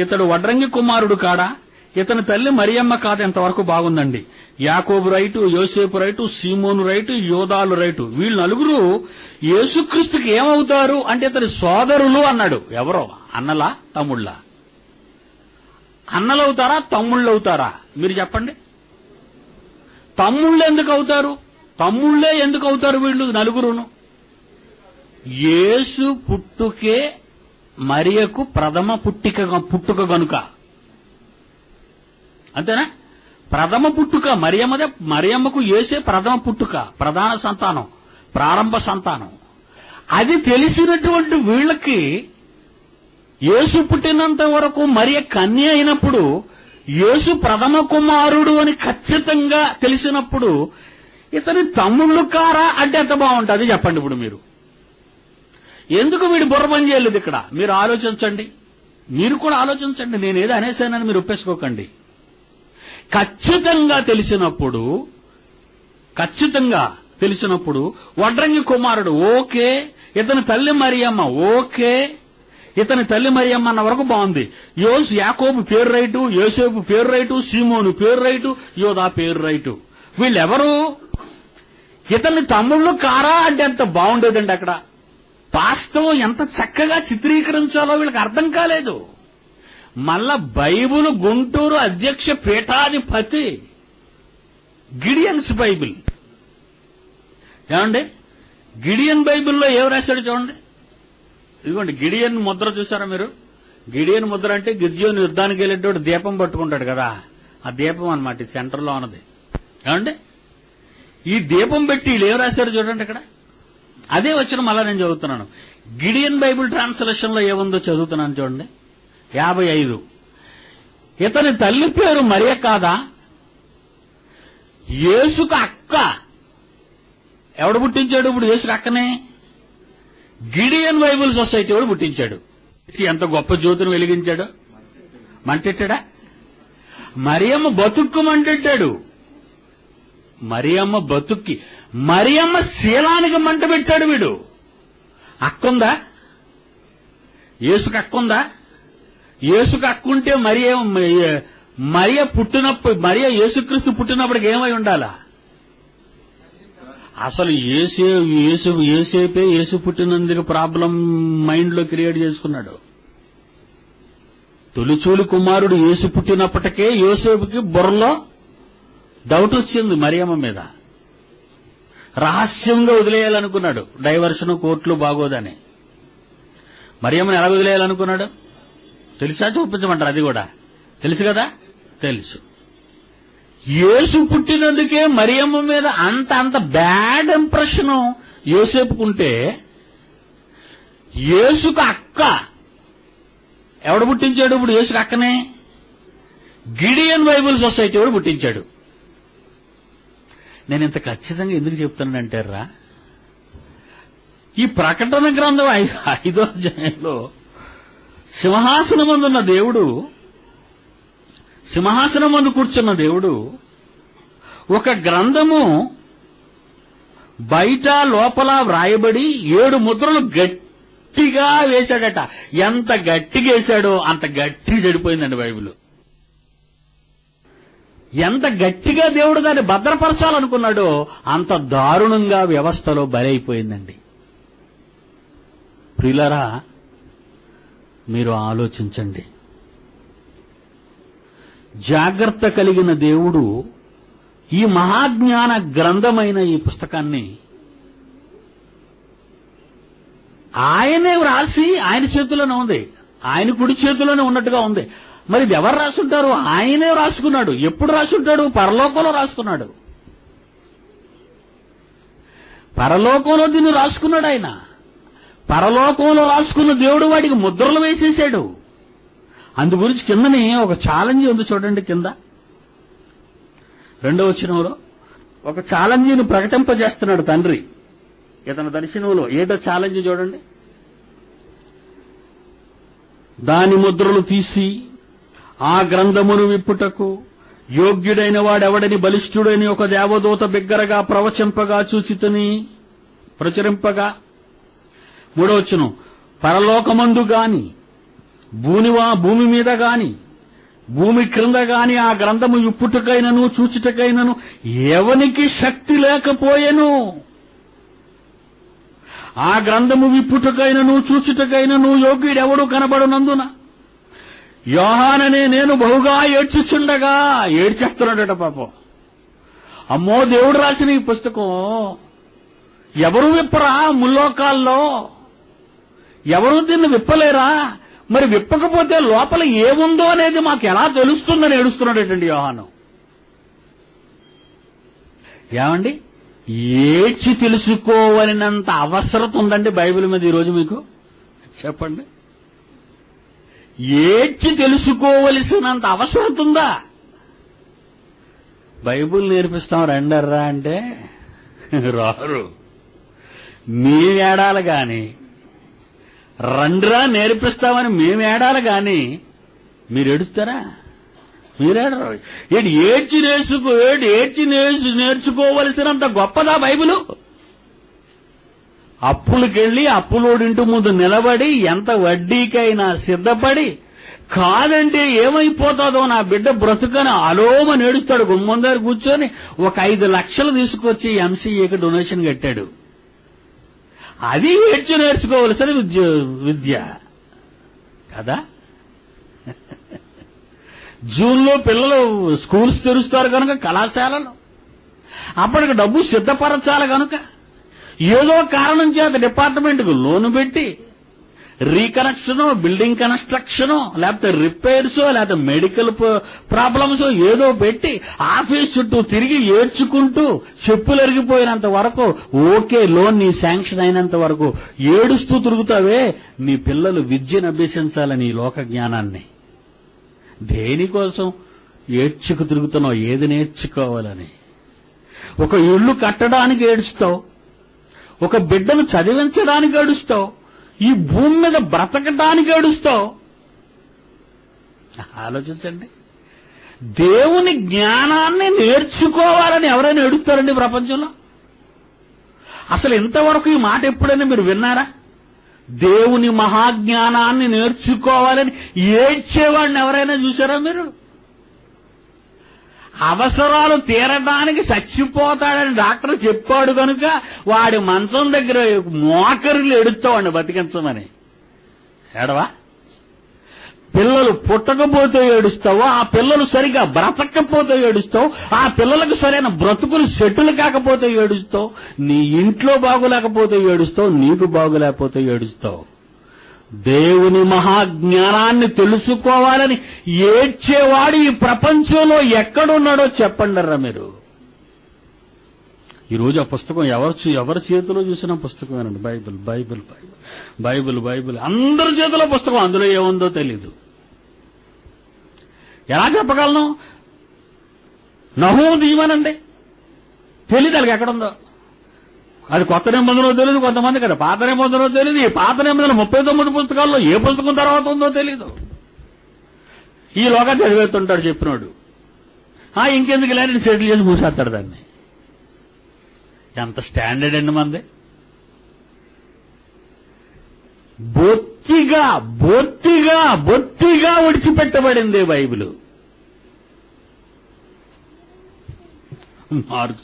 ఇతడు వడ్రంగి కుమారుడు కాడా, ఇతని తల్లి మరియమ్మ కాదా, ఎంతవరకు బాగుందండి. యాకోబు రైటు, యోసేపు రైటు, సీమోను రైటు, యోదాలు రైటు, వీళ్ళు నలుగురు యేసుక్రీస్తుకి ఏమవుతారు అంటే ఇతని సోదరులు అన్నాడు. ఎవరో అన్నలా తమ్ముళ్ళా? అన్నలవుతారా తమ్ముళ్ళవుతారా మీరు చెప్పండి. తమ్ముళ్ళు ఎందుకు అవుతారు? తమ్ముళ్లే ఎందుకు అవుతారు వీళ్ళు నలుగురును? యేసు పుట్టుకే మరియకు ప్రథమ పుట్టుక గనుక, అంతేనా? ప్రథమ పుట్టుక మరియమ్మకు యేసే ప్రథమ పుట్టుక, ప్రధాన సంతానం, ప్రారంభ సంతానం. అది తెలిసినటువంటి వీళ్ళకి యేసు పుట్టినంత వరకు మరియ కన్య అయినప్పుడు, యేసు ప్రథమ కుమారుడు అని ఖచ్చితంగా తెలిసినప్పుడు ఇతని తమ్ముళ్ళు కారా అంటే ఎంత బాగుంటుంది చెప్పండి. ఇప్పుడు మీరు ఎందుకు వీడు బుర్ర పని చేయలేదు ఇక్కడ? మీరు ఆలోచించండి, మీరు కూడా ఆలోచించండి. నేనేదో అనేసానని మీరు ఒప్పేసుకోకండి. ఖచ్చితంగా తెలిసినప్పుడు వడ్రంగి కుమారుడు ఓకే, ఇతని తల్లి మరియమ్మ ఓకే, ఇతని తల్లి మరియమ్మ అన్న వరకు బాగుంది. యాకోబు పేరు రైటు, యోసేపు పేరు రైటు, సీమోను పేరు రైటు, యోదా పేరు రైటు. వీళ్ళెవరు? ఇతని తమ్ముళ్ళు కారా అంటే ఎంత బాగుండేదండి. అక్కడ వాస్తవం ఎంత చక్కగా చిత్రీకరించాలో వీళ్ళకి అర్థం కాలేదు. మళ్ళా బైబిల్ గుంటూరు అధ్యక్ష పీఠాధిపతి, గిడియన్స్ బైబిల్. ఏమండి, గిడియన్ బైబిల్లో ఏం రాశాడు చూడండి. ఇదిగోండి గిడియన్ ముద్ర చూసారా మీరు? గిడియన్ ముద్ర అంటే గిద్యోను యుద్ధానికి వెళ్ళేటోడు దీపం పట్టుకుంటాడు కదా, ఆ దీపం అన్నమాట సెంటర్లో ఉన్నది. ఏమండి, ఈ దీపం పెట్టి వీళ్ళు ఏం రాశారు చూడండి. ఇక్కడ అదే వచ్చిన మళ్ళా నేను చదువుతున్నాను. గిడియన్ బైబిల్ ట్రాన్స్లేషన్ లో ఏముందో చదువుతున్నాను చూడండి. 55. ఇతని తల్లి పేరు మరియ కాదా, యేసుకు అక్క. ఎవడు పుట్టించాడు ఇప్పుడు యేసుకు అక్కనే? గిడియన్ బైబిల్ సొసైటీ వాడు పుట్టించాడు. ఎంత గొప్ప జ్యోతిని వెలిగించాడు. మంటెట్టాడా? మరియమ్మ బతుక్కుమంటెట్టాడు. మరియమ్మ బతుక్కి, మరియమ్మ శీలానికి మంట పెట్టాడు వీడు. అక్కుందా? యేసుకు అక్కుందా? యేసుకు అక్కుంటే మరియ పుట్టినప్పుడు, మరియ యేసుక్రీస్తు పుట్టినప్పటికి ఏమై ఉండాలా? అసలు యేసేపే యేసు పుట్టినందుకు ప్రాబ్లం మైండ్ లో క్రియేట్ చేసుకున్నాడు. తొలిచూలి కుమారుడు యేసు పుట్టినప్పటికే యోసేపుకి బుర్రలో డౌట్ వచ్చింది మరియమ్మ మీద. రహస్యంగా వదిలేయాలనుకున్నాడు. డైవర్షన్, కోర్టులు బాగోదని. మరియమ్మని ఎలా వదిలేయాలనుకున్నాడు తెలుసా? చూపించమంటారు. అది కూడా తెలుసు కదా? తెలుసు. యేసు పుట్టినందుకే మరియమ్మ మీద అంత బ్యాడ్ ఇంప్రెషన్ యోసేపుకుంటే, యేసుకు అక్క ఎవడు పుట్టించాడు ఇప్పుడు యేసుకు అక్కనే? గిడియన్ బైబిల్ సొసైటీ వాడు పుట్టించాడు. నేను ఇంత ఖచ్చితంగా ఎందుకు చెప్తానంటారా, ఈ ప్రకటన గ్రంథం 5వ అధ్యాయంలో సింహాసనమందున్న దేవుడు, సింహాసనం ముందు కూర్చున్న దేవుడు ఒక గ్రంథము బయట లోపల వ్రాయబడి 7 ముద్రలు గట్టిగా వేశాడట. ఎంత గట్టిగా వేశాడో అంత గట్టి చెడిపోయిందండి బైబిల్. ఎంత గట్టిగా దేవుడు దాన్ని భద్రపరచాలనుకున్నాడో అంత దారుణంగా వ్యవస్థలో బలైపోయిందండి. ప్రియులారా, మీరు ఆలోచించండి. జాగ్రత్త కలిగిన దేవుడు ఈ మహాజ్ఞాన గ్రంథమైన ఈ పుస్తకాన్ని ఆయనే వ్రాసి ఆయన చేతిలోనే ఉంది, ఆయన కుడి చేతిలోనే ఉన్నట్టుగా ఉంది. మరి ఇది ఎవరు రాసుంటారు? ఆయనే రాసుకున్నాడు. ఎప్పుడు రాసుంటాడు? పరలోకంలో రాసుకున్నాడు. పరలోకంలో దీన్ని రాసుకున్నాడు ఆయన. పరలోకంలో రాసుకున్న దేవుడు వాడికి ముద్రలు వేసేశాడు. అందు గురించి కిందని ఒక ఛాలెంజ్ ఉంది చూడండి. కింద 2వ వచనంలో ఒక ఛాలెంజ్ని ప్రకటింపజేస్తున్నాడు తండ్రి ఇతని దర్శనంలో. ఏదో ఛాలెంజ్ చూడండి. దాని ముద్రలు తీసి ఆ గ్రంథమును విప్పుటకు యోగ్యుడైన వాడెవడని బలిష్ఠుడని ఒక దేవదూత బిగ్గరగా ప్రవచింపగా చూచితని ప్రచురింపగా. 3వ వచనం, పరలోకమందు గాని భూమి మీద గాని భూమి క్రింద గాని ఆ గ్రంథము విప్పుటకైనను చూచుటకైనను ఎవనికి శక్తి లేకపోయెను. ఆ గ్రంథము విప్పుటకైనను చూచుటకైనను యోగ్యుడెవడు కనబడునందున యోహాననే నేను బహుగా ఏడ్చుచుండగా. ఏడ్చేస్తున్నాడట పాపం. అమ్మో, దేవుడు రాసిన ఈ పుస్తకం ఎవరు విప్పరా? ముల్లోకాల్లో ఎవరు దీన్ని విప్పలేరా? మరి విప్పకపోతే లోపల ఏముందో అనేది మాకు ఎలా తెలుస్తుందని ఏడుస్తున్నాడేటండి యోహాను. ఏమండి, ఏడ్చి తెలుసుకోవాలనంత అవసరం ఉందండి బైబిల్ మీద ఈరోజు మీకు? చెప్పండి. ఏడ్చి తెలుసుకోవలసినంత అవసరం ఉందా? బైబిల్ నేర్పిస్తాం రండర్రా అంటే రారు. మేమేడాలి గాని, రండ్రా నేర్పిస్తామని మేమేడాలి గాని మీరు ఏడుస్తారా? మీరేడరు. ఏడ్చి నేర్చుకోవలసినంత గొప్పదా బైబిలు? అప్పులకెళ్లి అప్పులోడింటి ముందు నిలబడి ఎంత వడ్డీకైనా సిద్ధపడి, కాదంటే ఏమైపోతాదో నా బిడ్డ బ్రతుకని అలోమని ఏడుస్తాడు. గుమ్మం దగ్గర కూర్చొని ఒక 5 లక్షలు తీసుకొచ్చి ఎంసీఏకి డొనేషన్ కట్టాడు. అది ఏడ్చి నేర్చుకోవలసిన విద్య కదా. జూన్లో పిల్లలు స్కూల్స్ తెరుస్తారు కనుక కళాశాలలు, అప్పటికి డబ్బు సిద్ధపరచాలి కనుక ఏదో కారణం చేత డిపార్ట్మెంట్కు లోను పెట్టి రీకనెక్షనో, బిల్డింగ్ కన్స్ట్రక్షనో, లేకపోతే రిపేర్సో, లేకపోతే మెడికల్ ప్రాబ్లమ్స్ ఏదో పెట్టి ఆఫీస్ చుట్టూ తిరిగి ఏడ్చుకుంటూ చెప్పులు ఎరిగిపోయినంత వరకు, ఓకే లోన్ నీ శాంక్షన్ అయినంత వరకు ఏడుస్తూ తిరుగుతావే. నీ పిల్లలు విద్యను అభ్యసించాలని ఈ లోక జ్ఞానాన్ని. దేనికోసం ఏడ్చుకు తిరుగుతున్నావు? ఏది నేర్చుకోవాలని. ఒక ఇల్లు కట్టడానికి ఏడుస్తావు, ఒక బిడ్డను చదివించడానికి ఏడుస్తావు, ఈ భూమి మీద బ్రతకడానికి ఏడుస్తావు. ఆలోచించండి. దేవుని జ్ఞానాన్ని నేర్చుకోవాలని ఎవరైనా ఏడుస్తారండి ప్రపంచంలో? అసలు ఇంతవరకు ఈ మాట ఎప్పుడైనా మీరు విన్నారా? దేవుని మహాజ్ఞానాన్ని నేర్చుకోవాలని ఏడ్చేవాడిని ఎవరైనా చూసారా మీరు? అవసరాలు తీరడానికి చచ్చిపోతాడని డాక్టర్ చెప్పాడు కనుక వాడి మంచం దగ్గర మోకరిలు ఎడుస్తావండి బతికించమని. ఏడవా? పిల్లలు పుట్టకపోతే ఏడుస్తావు, ఆ పిల్లలు సరిగా బ్రతకపోతే ఏడుస్తావు, ఆ పిల్లలకు సరైన బ్రతుకులు సెటిల్ కాకపోతే ఏడుస్తావు, నీ ఇంట్లో బాగులేకపోతే ఏడుస్తావు, నీకు బాగులేకపోతే ఏడుస్తావు. దేవుని మహాజ్ఞానాన్ని తెలుసుకోవాలని ఏడ్చేవాడు ఈ ప్రపంచంలో ఎక్కడున్నాడో చెప్పండిరా మీరు. ఈరోజు ఆ పుస్తకం ఎవరి చేతిలో చూసిన పుస్తకమేనండి. Bible Bible Bible Bible Bible అందరి చేతిలో పుస్తకం. అందులో ఏముందో తెలీదు. ఎలా చెప్పగలను? నహూము తీయమనండి, తెలియదు వాళ్ళకి ఎక్కడుందో. అది కొత్త నిబంధనలో తెలియదు కొంతమంది కదా, పాత నిబంధనలో తెలియదు. ఈ పాత నిబంధనలు 39 పుస్తకాల్లో ఏ పుస్తకం తర్వాత ఉందో తెలీదు. ఈలోగా చదివేస్తుంటాడు చెప్పినోడు. ఇంకెందుకు ఇలా సెటిల్ చేసి మూసేస్తాడు దాన్ని. ఎంత స్టాండర్డ్ అండి మంది. బొత్తిగా బొత్తిగా బొత్తిగా విడిచిపెట్టబడింది బైబిలు. మార్కు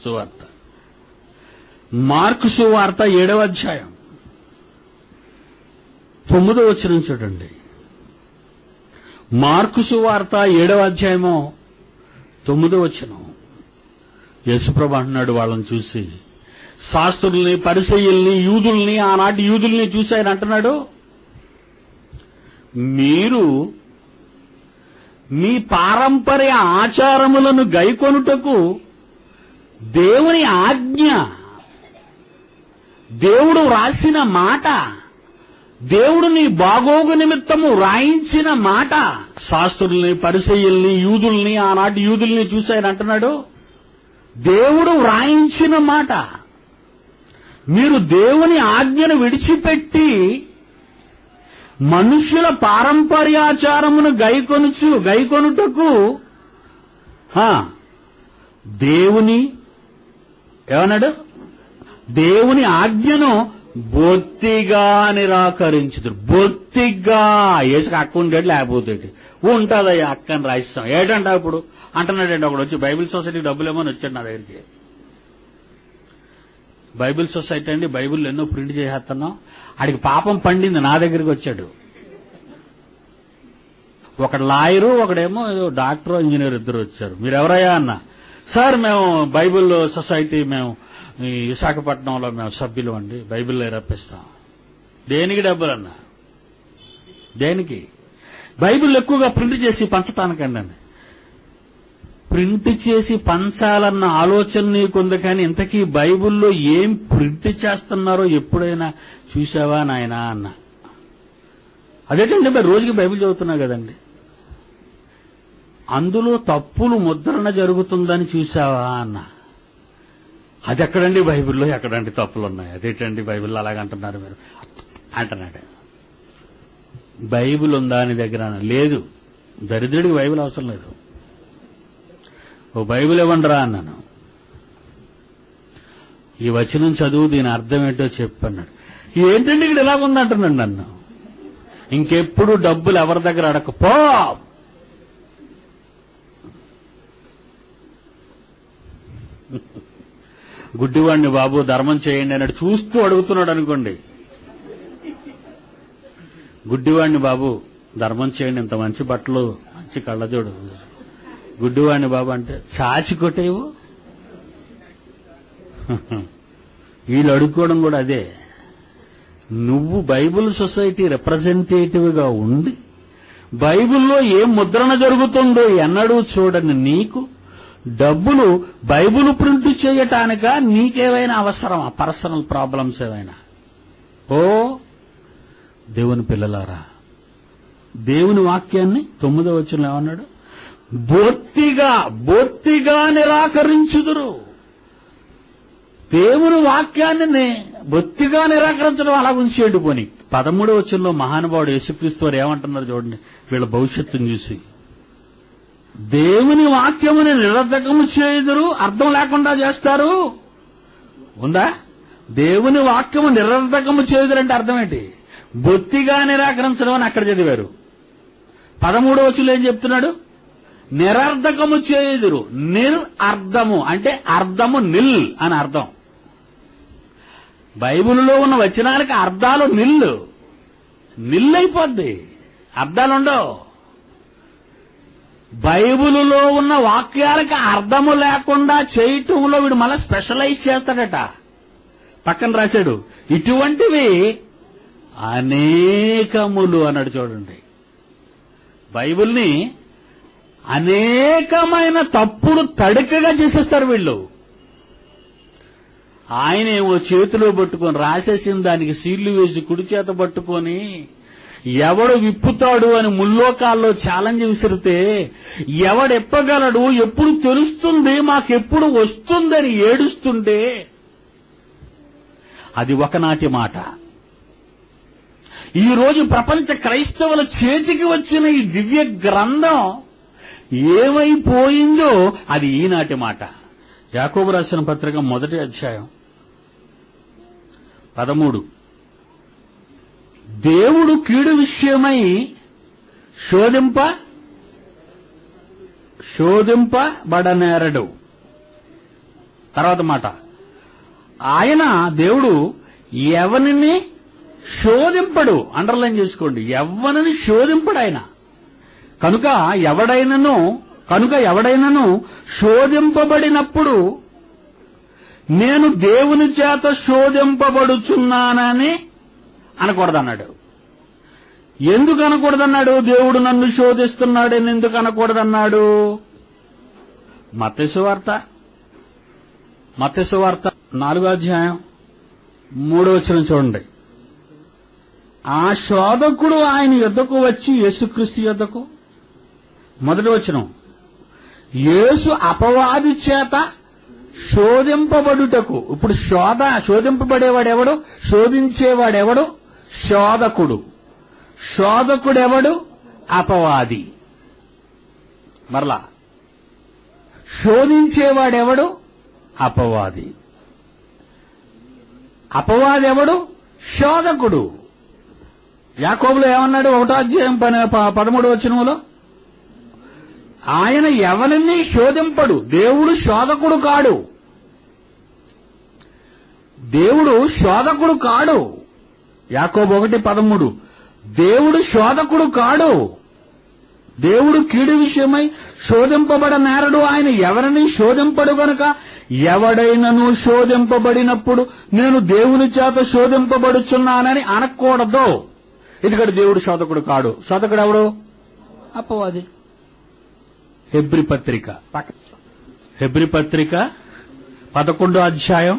సువార్త 7వ అధ్యాయం 9వ వచనం చూడండి. మార్కు సువార్త 7వ అధ్యాయము 9వ వచనం. యేసుప్రభు అంటున్నాడు వాళ్ళని చూసి, శాస్త్రుల్ని, పరిసయ్యుల్ని, యూదుల్ని, ఆనాటి యూదుల్ని చూసి ఆయన అంటున్నాడు, మీరు మీ పారంపర్య ఆచారములను గైకొనుటకు దేవుని ఆజ్ఞ, దేవుడు రాసిన మాట, దేవుడు నీ బాగోగు నిమిత్తము రాయించిన మాట. శాస్త్రుల్ని, పరిసయ్యుల్ని, యూదుల్ని, ఆనాటి యూదుల్ని చూసి ఆయన అంటున్నాడు, దేవుడు రాయించిన మాట. మీరు దేవుని ఆజ్ఞను విడిచిపెట్టి మనుష్యుల పారంపర్యాచారమును గైకొనుటకు దేవుని ఏమన్నాడు? దేవుని ఆజ్ఞను బొత్తిగా నిరాకరించుదు. బొత్తిగా ఏసుకు అక్క ఉండేది లేకపోతే ఉంటుందయ్యా అక్క అని రాయిస్తాం. ఏటంట ఇప్పుడు అంటున్నాడండి ఒకడు వచ్చి, బైబిల్ సొసైటీకి డబ్బులేమో అని వచ్చాడు నా దగ్గరికి. బైబిల్ సొసైటీ అండి, బైబిల్ ఎన్నో ప్రింట్ చేసేస్తున్నాం. ఆడికి పాపం పండింది, నా దగ్గరికి వచ్చాడు. ఒక లాయరు, ఒకడేమో డాక్టర్, ఇంజనీర్, ఇద్దరు వచ్చారు. మీరెవరయ్యా అన్న. సార్ మేము బైబిల్ సొసైటీ, మేము ఈ విశాఖపట్నంలో మేము సభ్యులు అండి, బైబిల్లో రప్పిస్తాం. దేనికి డబ్బులు అన్నా? దేనికి? బైబిల్ ఎక్కువగా ప్రింట్ చేసి పంచటానికండి అని. ప్రింట్ చేసి పంచాలన్న ఆలోచన నీకుంది, కానీ ఇంతకీ బైబిల్లో ఏం ప్రింట్ చేస్తున్నారో ఎప్పుడైనా చూసావా నాయనా అన్న. అదేంటండి మరి రోజుకి బైబిల్ చదువుతున్నావు కదండి, అందులో తప్పులు ముద్రణ జరుగుతుందని చూసావా అన్న. అది ఎక్కడండి బైబిల్లో, ఎక్కడండి తప్పులున్నాయి? అదేంటండి బైబిల్లో అలాగంటున్నారు మీరు అంటున్నాడు. బైబిల్ ఉందా అని దగ్గర? లేదు. దరిద్రుడికి బైబిల్ అవసరం లేదు. ఓ బైబిల్ ఇవ్వండిరా అన్నాను. ఈ వచనం చదువు, దీని అర్థం ఏంటో చెప్పన్నాడు. ఏంటండి ఇక్కడ ఇలా ఉందంటున్నాడు నన్ను. ఇంకెప్పుడు డబ్బులు ఎవరి దగ్గర అడగపో. గుడ్డివాడిని బాబు ధర్మం చేయండి అన్నాడు. చూస్తూ అడుగుతున్నాడు అనుకోండి. గుడ్డివాడిని బాబు ధర్మం చేయండి, ఇంత మంచి బట్టలు, మంచి కళ్ళజోడు. గుడ్డివాడిని బాబు అంటే చాచి కొట్టేవు. వీళ్ళు అడుక్కోవడం కూడా అదే. నువ్వు బైబిల్ సొసైటీ రిప్రజెంటేటివ్ గా ఉండి బైబిల్లో ఏం ముద్రణ జరుగుతుందో ఎన్నడూ చూడని నీకు డబ్బులు బైబిల్ ప్రింట్ చేయటానిక? నీకేమైనా అవసరమా? పర్సనల్ ప్రాబ్లమ్స్ ఏమైనా? ఓ దేవుని పిల్లలారా, దేవుని వాక్యాన్ని 9వ వచనంలో ఏమన్నాడు? బొత్తిగా బొత్తిగా నిరాకరించుదురు. దేవుని వాక్యాన్ని బొత్తిగా నిరాకరించడం అలా ఉంచేయండి పోని. 13వ వచనంలో మహానుభావుడు యేసుక్రీస్తు వారు ఏమంటున్నారు చూడండి, వీళ్ళ భవిష్యత్తును చూసి. దేవుని వాక్యముని నిరర్ధకము చేయుదురు, అర్థం లేకుండా చేస్తారు. ఉందా? దేవుని వాక్యము నిరర్ధకము చేయుదురు అంటే అర్థం ఏంటి? బొత్తిగా నిరాకరించడం అని అక్కడ చదివారు. 13వ వచనంలో ఏం చెప్తున్నాడు? నిరర్ధకము చేయుదురు. అర్థము అంటే అర్థము నిల్ అని అర్థం. బైబిల్లో ఉన్న వచనాలకి అర్థాలు నిల్లైపోద్ది, అర్థాలుండవు. బైబిలులో ఉన్న వాక్యాలకి అర్థము లేకుండా చేయటంలో వీడు మళ్ళా స్పెషలైజ్ చేస్తాడట. పక్కన రాశాడు, ఇటువంటివి అనేకములు అన్నాడు చూడండి. బైబిల్ని అనేకమైన తప్పుడు తడికగా చేసేస్తారు వీళ్ళు. ఆయనేమో చేతిలో పట్టుకొని రాసేసిన దానికి సీళ్లు వేసి కుడి చేత పట్టుకొని ఎవడు విప్పుతాడు అని ముల్లోకాల్లో ఛాలెంజ్ విసిరితే, ఎవడెప్పగలడు, ఎప్పుడు తెలుస్తుంది, మాకెప్పుడు వస్తుందని ఏడుస్తుంటే అది ఒకనాటి మాట. ఈరోజు ప్రపంచ క్రైస్తవుల చేతికి వచ్చిన ఈ దివ్య గ్రంథం ఏమైపోయిందో అది ఈనాటి మాట. యాకోబు రాసిన పత్రిక 1వ అధ్యాయం 13. దేవుడు కీడు విషయమై శోధింపబడనేరడు. తర్వాత మాట, ఆయన దేవుడు ఎవరిని శోధింపడు. అండర్లైన్ చేసుకోండి, ఎవరిని శోధింపడు ఆయన. కనుక ఎవడైనను శోధింపబడినప్పుడు నేను దేవుని చేత శోధింపబడుచున్నానని అనకూడదన్నాడు. ఎందుకు అనకూడదన్నాడు? దేవుడు నన్ను శోధిస్తున్నాడని ఎందుకు అనకూడదన్నాడు? మత్తయి సువార్త 4వ అధ్యాయం 3వ వచనం చూడండి. ఆ శోధకుడు ఆయన యొద్దకు వచ్చి, యేసుక్రీస్తు యొద్దకు, 1వ వచనం, యేసు అపవాది చేత శోధింపబడుటకు. ఇప్పుడు శోధింపబడేవాడెవడు? శోధించేవాడెవడు? శోధకుడెవడు? అపవాది. మరలా శోధించేవాడెవడు? అపవాది. అపవాదెవడు? శోధకుడు. యాకోబులో ఏమన్నాడు? 1వ అధ్యాయం 13వ వచనంలో, ఆయన ఎవరిని శోధింపడు. దేవుడు శోధకుడు కాడు. దేవుడు శోధకుడు కాడు. యాకోబు 1:13, దేవుడు శోధకుడు కాడు. దేవుడు కీడు విషయమై శోధింపబడనేరడు. ఆయన ఎవరిని శోధింపడు గనుక ఎవడైనను శోధింపబడినప్పుడు నేను దేవుని చేత శోధింపబడుచున్నానని అనకూడదు. ఎందుకంటే దేవుడు శోధకుడు కాడు. శోధకుడు ఎవడు? అపవాది. హెబ్రీ పత్రిక 11వ అధ్యాయం,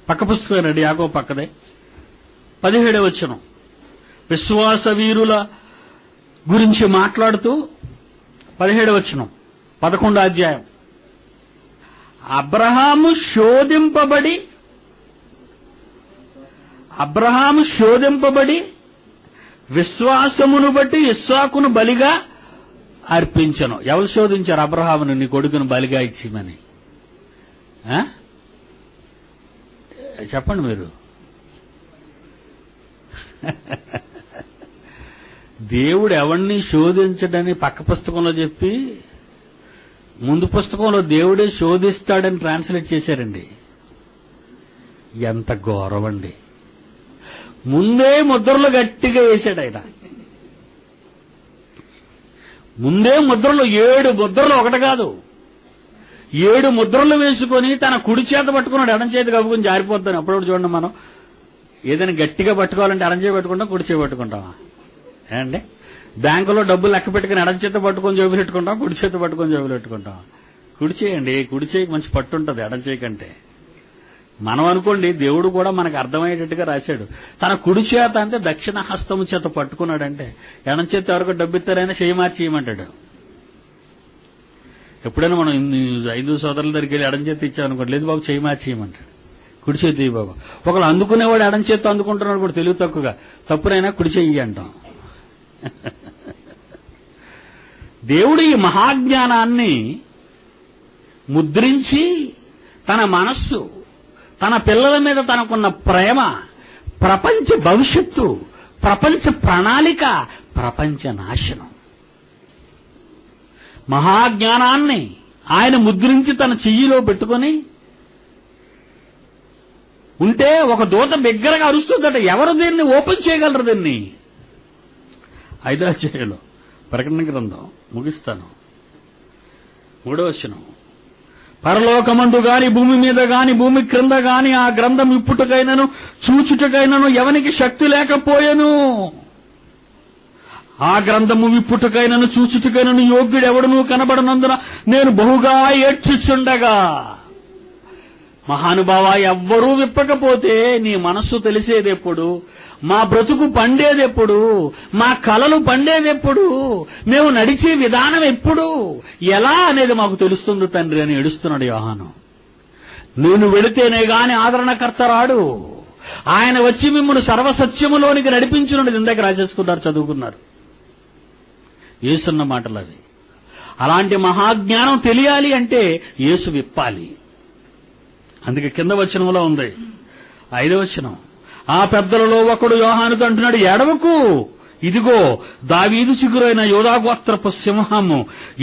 పక్క పుస్తకం రండి, యాకోబు పక్కదే, 17వ వచనం. విశ్వాస వీరుల గురించి మాట్లాడుతూ 17వ వచనం 11వ అధ్యాయం, అబ్రహాము శోధింపబడి విశ్వాసమును బట్టి ఇస్సాకును బలిగా అర్పించను. ఎవరు శోధించారు అబ్రహామును? నీ కొడుకును బలిగా ఇచ్చిమని. చెప్పండి మీరు. దేవుడు ఎవరిని శోధించడని పక్క పుస్తకంలో చెప్పి ముందు పుస్తకంలో దేవుడే శోధిస్తాడని ట్రాన్స్లేట్ చేశారండి. ఎంత ఘోరమండి. ముందే ముద్రలు గట్టిగా వేశాడు ఆయన. ముందే ముద్రలు 7 ముద్రలు, ఒకటి కాదు 7 ముద్రలు వేసుకొని తన కుడి చేత పట్టుకున్నాడు. ఎడం చేతి కప్పుకుని జారిపోతాను. అప్పుడప్పుడు చూడండి, మనం ఏదైనా గట్టిగా పట్టుకోవాలంటే ఎడం చేయి పట్టుకుంటాం, కుడి చేయి పట్టుకుంటామా? ఏమండి, బ్యాంకులో డబ్బులు లెక్క పెట్టుకుని ఎడం చేత పట్టుకొని జోబులు పెట్టుకుంటాం, కుడి చేత పట్టుకొని జోబులు పెట్టుకుంటాం. కుడి చేయండి, కుడి చేయికి మంచి పట్టు ఉంటుంది ఎడం చేయి కంటే. మనం అనుకోండి, దేవుడు కూడా మనకు అర్థమయ్యేటట్టుగా రాశాడు. తన కుడి చేత అంటే దక్షిణ హస్తము చేత పట్టుకున్నాడంటే, ఎడం చేత ఎవరికి డబ్బు ఇస్తారైనా చేయి మార్చి ఇవ్వమంటాడు. ఎప్పుడైనా మనం ఐదు సోదరుల దగ్గరికి వెళ్ళి ఎడం చేతి ఇచ్చామనుకోండి, లేదు బాబు చేయి మార్చి ఇవ్వమంటాడు. కుడి చేతి ఇవ్వ బాబు. ఒకళ్ళు అందుకునేవాడు ఎడం చేతి అందుకుంటున్నాడు కూడా తెలివి తక్కువగా, తప్పునైనా కుడి చెయ్యి అంటాం. దేవుడు ఈ మహాజ్ఞానాన్ని ముద్రించి తన మనస్సు, తన పిల్లల మీద తనకున్న ప్రేమ, ప్రపంచ భవిష్యత్తు, ప్రపంచ ప్రణాళిక, ప్రపంచ నాశనం, మహాజ్ఞానాన్ని ఆయన ముద్రించి తన చెయ్యిలో పెట్టుకొని ఉంటే ఒక దూత బిగ్గరగా అరుస్తుందట. ఎవరు దీన్ని ఓపెన్ చేయగలరు? దీన్ని 5వ అధ్యాయంలో ప్రకటన గ్రంథం ముగిస్తాను, 3వ వచనం. పరలోకమందు గాని భూమి మీద గాని భూమి క్రింద గాని ఆ గ్రంథం ఇప్పుటకైనను చూచుటకైనను ఎవనికి శక్తి లేకపోయెను. ఆ గ్రంథము విప్పుటకైనను చూచుటకైనను యోగ్యుడెవడును కనబడనందున నేను బహుగా ఏడ్చుచుండగా. మహానుభావ, ఎవ్వరూ విప్పకపోతే నీ మనస్సు తెలిసేదెప్పుడు? మా బ్రతుకు పండేదెప్పుడు? మా కలలు పండేదెప్పుడు? మేము నడిచే విధానం ఎప్పుడు, ఎలా అనేది మాకు తెలుస్తుంది తండ్రి అని ఏడుస్తున్నాడు యోహాను. నేను వెళితేనే గాని ఆదరణకర్త రాడు. ఆయన వచ్చి మిమ్మల్ని సర్వసత్యములోనికి నడిపించున్నది ఇందాక రాసేసుకున్నారు, చదువుకున్నారు. యేసున్న మాటలు అవి. అలాంటి మహాజ్ఞానం తెలియాలి అంటే యేసు విప్పాలి. అందుకే కింద వచనంలో ఉంది, 5వ వచనం. ఆ పెద్దలలో ఒకడు యోహానుతో అంటున్నాడు, ఎడవకు, ఇదిగో దావీదు చిగురైన యోధాగోత్రపు సింహము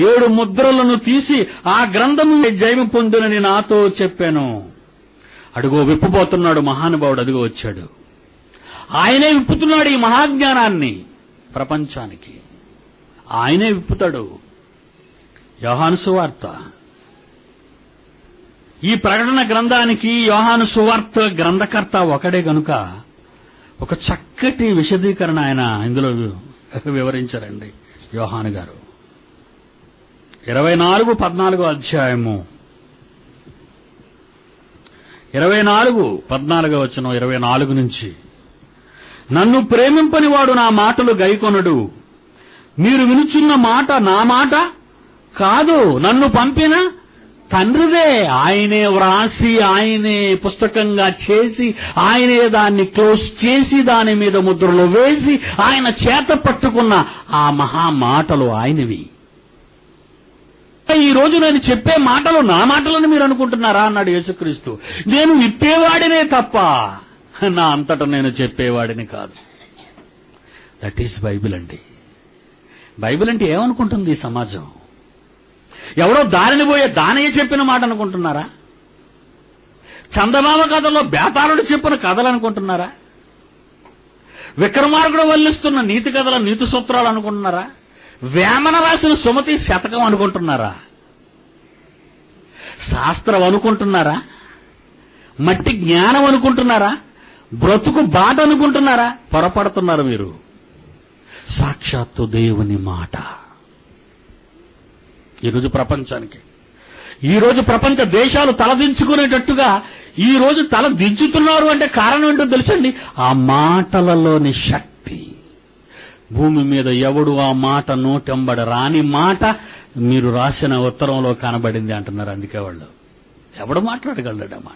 7 ముద్రలను తీసి ఆ గ్రంథము జయము పొందునని నాతో చెప్పాను. అడుగో విప్పబోతున్నాడు మహానుభావుడు, అదిగో వచ్చాడు. ఆయనే విప్పుతున్నాడు ఈ మహాజ్ఞానాన్ని ప్రపంచానికి. ఆయనే విప్పుతాడు. యోహాను సువార్త, ఈ ప్రకటన గ్రంథానికి యోహాను సువార్త గ్రంథకర్త ఒకడే గనుక ఒక చక్కటి విశదీకరణ ఆయన ఇందులో వివరించారండి యోహాను గారు. 24-14 అధ్యాయము, 24-14 వచనం, 24 నుంచి. నన్ను ప్రేమింపని వాడు నా మాటలు గైకొనడు. మీరు వినుచున్న మాట నా మాట కాదు, నన్ను పంపిన తండ్రిదే. ఆయనే వ్రాసి, ఆయనే పుస్తకంగా చేసి, ఆయనే దాన్ని క్లోజ్ చేసి దాని మీద ముద్రలు వేసి ఆయన చేత పట్టుకున్న ఆ మహా మాటలు ఆయనవి. ఈ రోజు నేను చెప్పే మాటలు నా మాటలని మీరు అనుకుంటున్నారా అన్నాడు యేసుక్రీస్తు. నేను విప్పేవాడినే తప్ప నా అంతటా నేను చెప్పేవాడిని కాదు. దట్ ఈస్ బైబిల్ అండి. బైబిల్ అంటే ఏమనుకుంటుంది ఈ సమాజం? ఎవరో దారిని పోయే దానయ్య చెప్పిన మాట అనుకుంటున్నారా? చందమామ కథలో బేతాళుడు చెప్పిన కథలు అనుకుంటున్నారా? విక్రమార్కుడు వల్లిస్తున్న నీతి కథల నీతి సూత్రాలు అనుకుంటున్నారా? వేమన రాసిన సుమతి శతకం అనుకుంటున్నారా? శాస్త్రం అనుకుంటున్నారా? మట్టి జ్ఞానం అనుకుంటున్నారా? బ్రతుకు బాట అనుకుంటున్నారా? పొరపడుతున్నారు మీరు. సాక్షాత్తు దేవుని మాట ఈరోజు ప్రపంచానికి, ఈరోజు ప్రపంచ దేశాలు తలదించుకునేటట్టుగా ఈరోజు తల దించుతున్నారు అంటే కారణం ఏంటో తెలుసండి? ఆ మాటలలోని శక్తి. భూమి మీద ఎవడు ఆ మాట నోటెంబడ రాని మాట మీరు రాసిన ఉత్తరంలో కనబడింది అంటున్నారు. అందుకే వాళ్ళు ఎవడు మాట్లాడగలడమ్మా?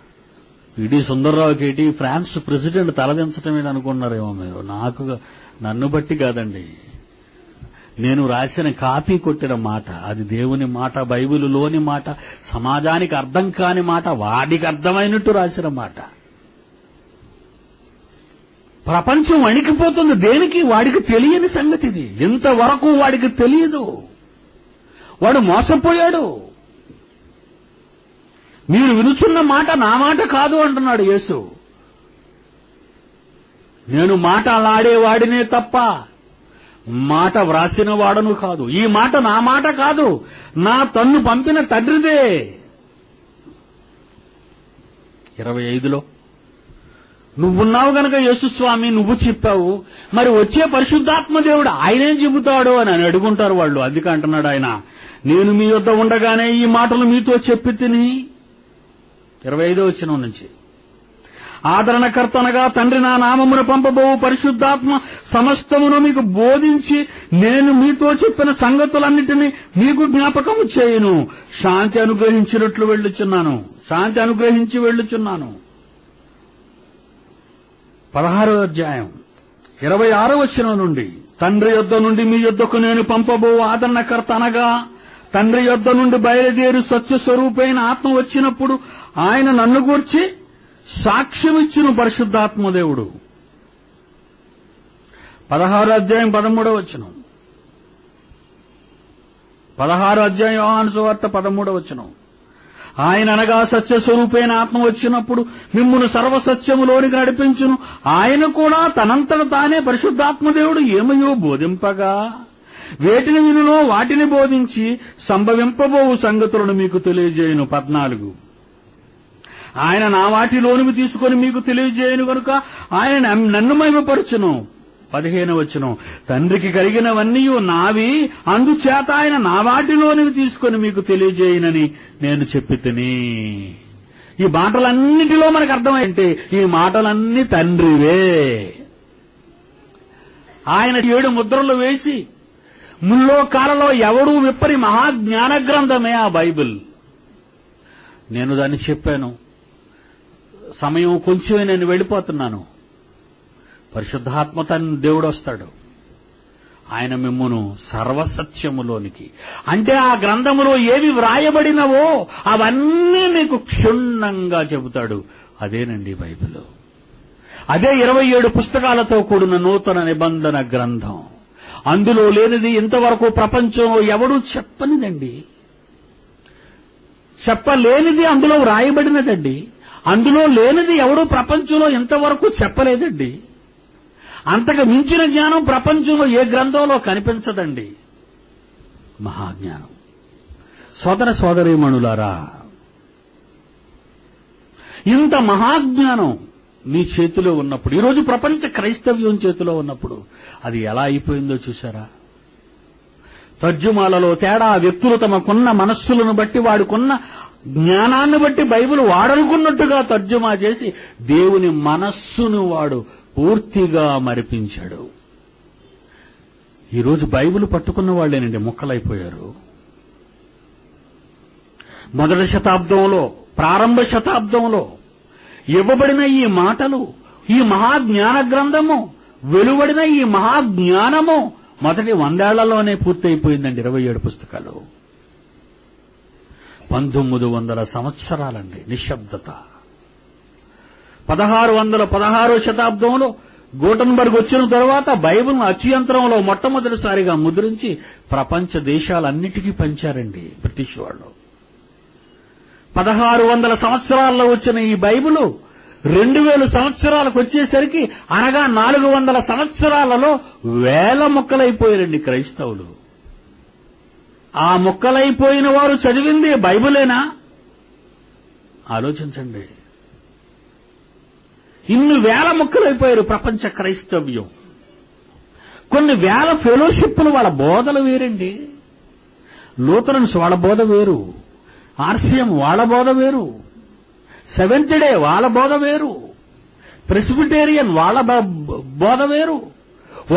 ఇడీ సుందర్రావుకి ఏంటి ఫ్రాన్స్ ప్రెసిడెంట్ తలదించటం ఏంటి అనుకున్నారేమో మీరు. నన్ను బట్టి కాదండి, నేను రాసిన కాపీ కొట్టిన మాట అది దేవుని మాట, బైబిలులోని మాట, సమాజానికి అర్థం కాని మాట వాడికి అర్థమైనట్టు రాసిన మాట. ప్రపంచం వణికిపోతుంది. దేనికి? వాడికి తెలియని సంగతి ఇది. ఇంతవరకు వాడికి తెలియదు. వాడు మోసపోయాడు. మీరు వినుచున్న మాట నా మాట కాదు అంటున్నాడు యేసు. నేను మాట అలాడేవాడినే తప్ప మాట వ్రాసిన వాడను కాదు. ఈ మాట నా మాట కాదు, నా తన్ను పంపిన తండ్రిదే. 25లో నువ్వున్నావు గనక యేసుస్వామి నువ్వు చెప్పావు, మరి వచ్చే పరిశుద్ధాత్మ దేవుడు ఆయనేం చెబుతాడు అని అడుగుంటారు వాళ్ళు. అందుకే అంటున్నాడు ఆయన, నేను మీ వద్ద ఉండగానే ఈ మాటలు మీతో చెప్పి తిని. 25వ వచనం నుంచి, ఆదరణకర్త అనగా తండ్రి నా నామమున పంపబోవు పరిశుద్ధాత్మ సమస్తమును మీకు బోధించి నేను మీతో చెప్పిన సంగతులన్నిటినీ మీకు జ్ఞాపకము చేయును. శాంతి అనుగ్రహించి వెళ్ళుచున్నాను. 16వ అధ్యాయం 26వ వచనం నుండి, తండ్రి యొద్ద నుండి మీ యొద్దకు నేను పంపబో ఆదరణకర్త అనగా తండ్రి యొద్ద నుండి బయలుదేరి సత్య స్వరూపైన ఆత్మ వచ్చినప్పుడు ఆయన నన్ను గూర్చి సాక్ష్యమిచ్చిన పరిశుద్ధాత్మదేవుడు. 16వ అధ్యాయం 13వ వచనం, 16వ అధ్యాయం యోహాను సువార్త 13వ వచనం. ఆయన అనగా సత్యస్వరూపైన ఆత్మ వచ్చినప్పుడు మిమ్మును సర్వసత్యములోనికి నడిపించును. ఆయన కూడా తనంతట తానే పరిశుద్ధాత్మదేవుడు ఏమయో బోధింపగా వేటిని వినునో వాటిని బోధించి సంభవింపబోవు సంగతులను మీకు తెలియజేయును. 14, ఆయన నా వాటిలోనివి తీసుకొని మీకు తెలియజేయను కనుక ఆయన నన్ను మహిమపరచును. 15వ వచనం, తండ్రికి కలిగినవన్నీ నావి, అందుచేత ఆయన నా వాటిలోనివి తీసుకొని మీకు తెలియజేయనని నేను చెప్పి తిని. ఈ మాటలన్నిటిలో మనకు అర్థమైంటే ఈ మాటలన్నీ తండ్రివే. ఆయన 7 ముద్రలు వేసి ముల్లోకాలలో ఎవడూ విప్పని మహాజ్ఞాన గ్రంథమే ఆ బైబిల్. నేను దాన్ని చెప్పాను. సమయం కొంచెమే, నేను వెళ్ళిపోతున్నాను. పరిశుద్ధాత్మ తన దేవుడు వస్తాడు. ఆయన మిమ్మును సర్వసత్యములోనికి, అంటే ఆ గ్రంథములో ఏవి వ్రాయబడినవో అవన్నీ మీకు క్షుణ్ణంగా చెబుతాడు. అదేనండి బైబిల్. అదే 27 పుస్తకాలతో కూడిన నూతన నిబంధన గ్రంథం. అందులో లేనిది ఇంతవరకు ప్రపంచంలో ఎవడూ చెప్పనిదండి. చెప్పలేనిది అందులో వ్రాయబడినదండి. అందులో లేనిది ఎవడూ ప్రపంచంలో ఇంతవరకు చెప్పలేదండి. అంతకు మించిన జ్ఞానం ప్రపంచంలో ఏ గ్రంథంలో కనిపించదండి. మహాజ్ఞానం. సోదర సోదరీమణులారా, ఇంత మహాజ్ఞానం మీ చేతిలో ఉన్నప్పుడు, ఈరోజు ప్రపంచ క్రైస్తవ్యం చేతిలో ఉన్నప్పుడు అది ఎలా అయిపోయిందో చూశారా? తర్జుమాలలో తేడా, వ్యక్తులు తమకున్న మనస్సులను బట్టి, వాడుకున్న జ్ఞానాన్ని బట్టి బైబిల్ వాడనుకున్నట్టుగా తర్జుమా చేసి దేవుని మనస్సును వాడు పూర్తిగా మరిపించాడు. ఈరోజు బైబిల్ పట్టుకున్న వాళ్లేనండి ముక్కలైపోయారు. మొదటి శతాబ్దంలో, ప్రారంభ శతాబ్దంలో ఇవ్వబడిన ఈ మాటలు, ఈ మహాజ్ఞాన గ్రంథము, వెలువడిన ఈ మహాజ్ఞానము మొదటి 100 ఏళ్లలోనే పూర్తయిపోయిందండి. 27 పుస్తకాలు. 1900 సంవత్సరాలండి నిశ్శబ్దత. 1616వ శతాబ్దంలో గూటన్బర్గ్ వచ్చిన తర్వాత బైబిల్ను అచ్చుయంత్రంలో మొట్టమొదటిసారిగా ముద్రించి ప్రపంచ దేశాలన్నిటికీ పంచారండి బ్రిటిష్ వాళ్ళు. 1600 సంవత్సరాల్లో వచ్చిన ఈ బైబిలు 2000 సంవత్సరాలకు వచ్చేసరికి అనగా 400 సంవత్సరాలలో 1000 ముక్కలైపోయారండి క్రైస్తవులు. ఆ ముక్కలైపోయిన వారు చదివింది బైబిలేనా? ఆలోచించండి. ఇన్ని 1000 ముక్కలైపోయారు ప్రపంచ క్రైస్తవ్యం. కొన్ని 1000 ఫెలోషిప్లు, వాళ్ళ బోధలు వేరండి. లూథరన్స్ వాళ్ళ బోధ వేరు, ఆర్సిఎం వాళ్ళ బోధ వేరు, సెవెంత్ డే వాళ్ళ బోధ వేరు, ప్రెస్బిటేరియన్ వాళ్ళ బోధ వేరు.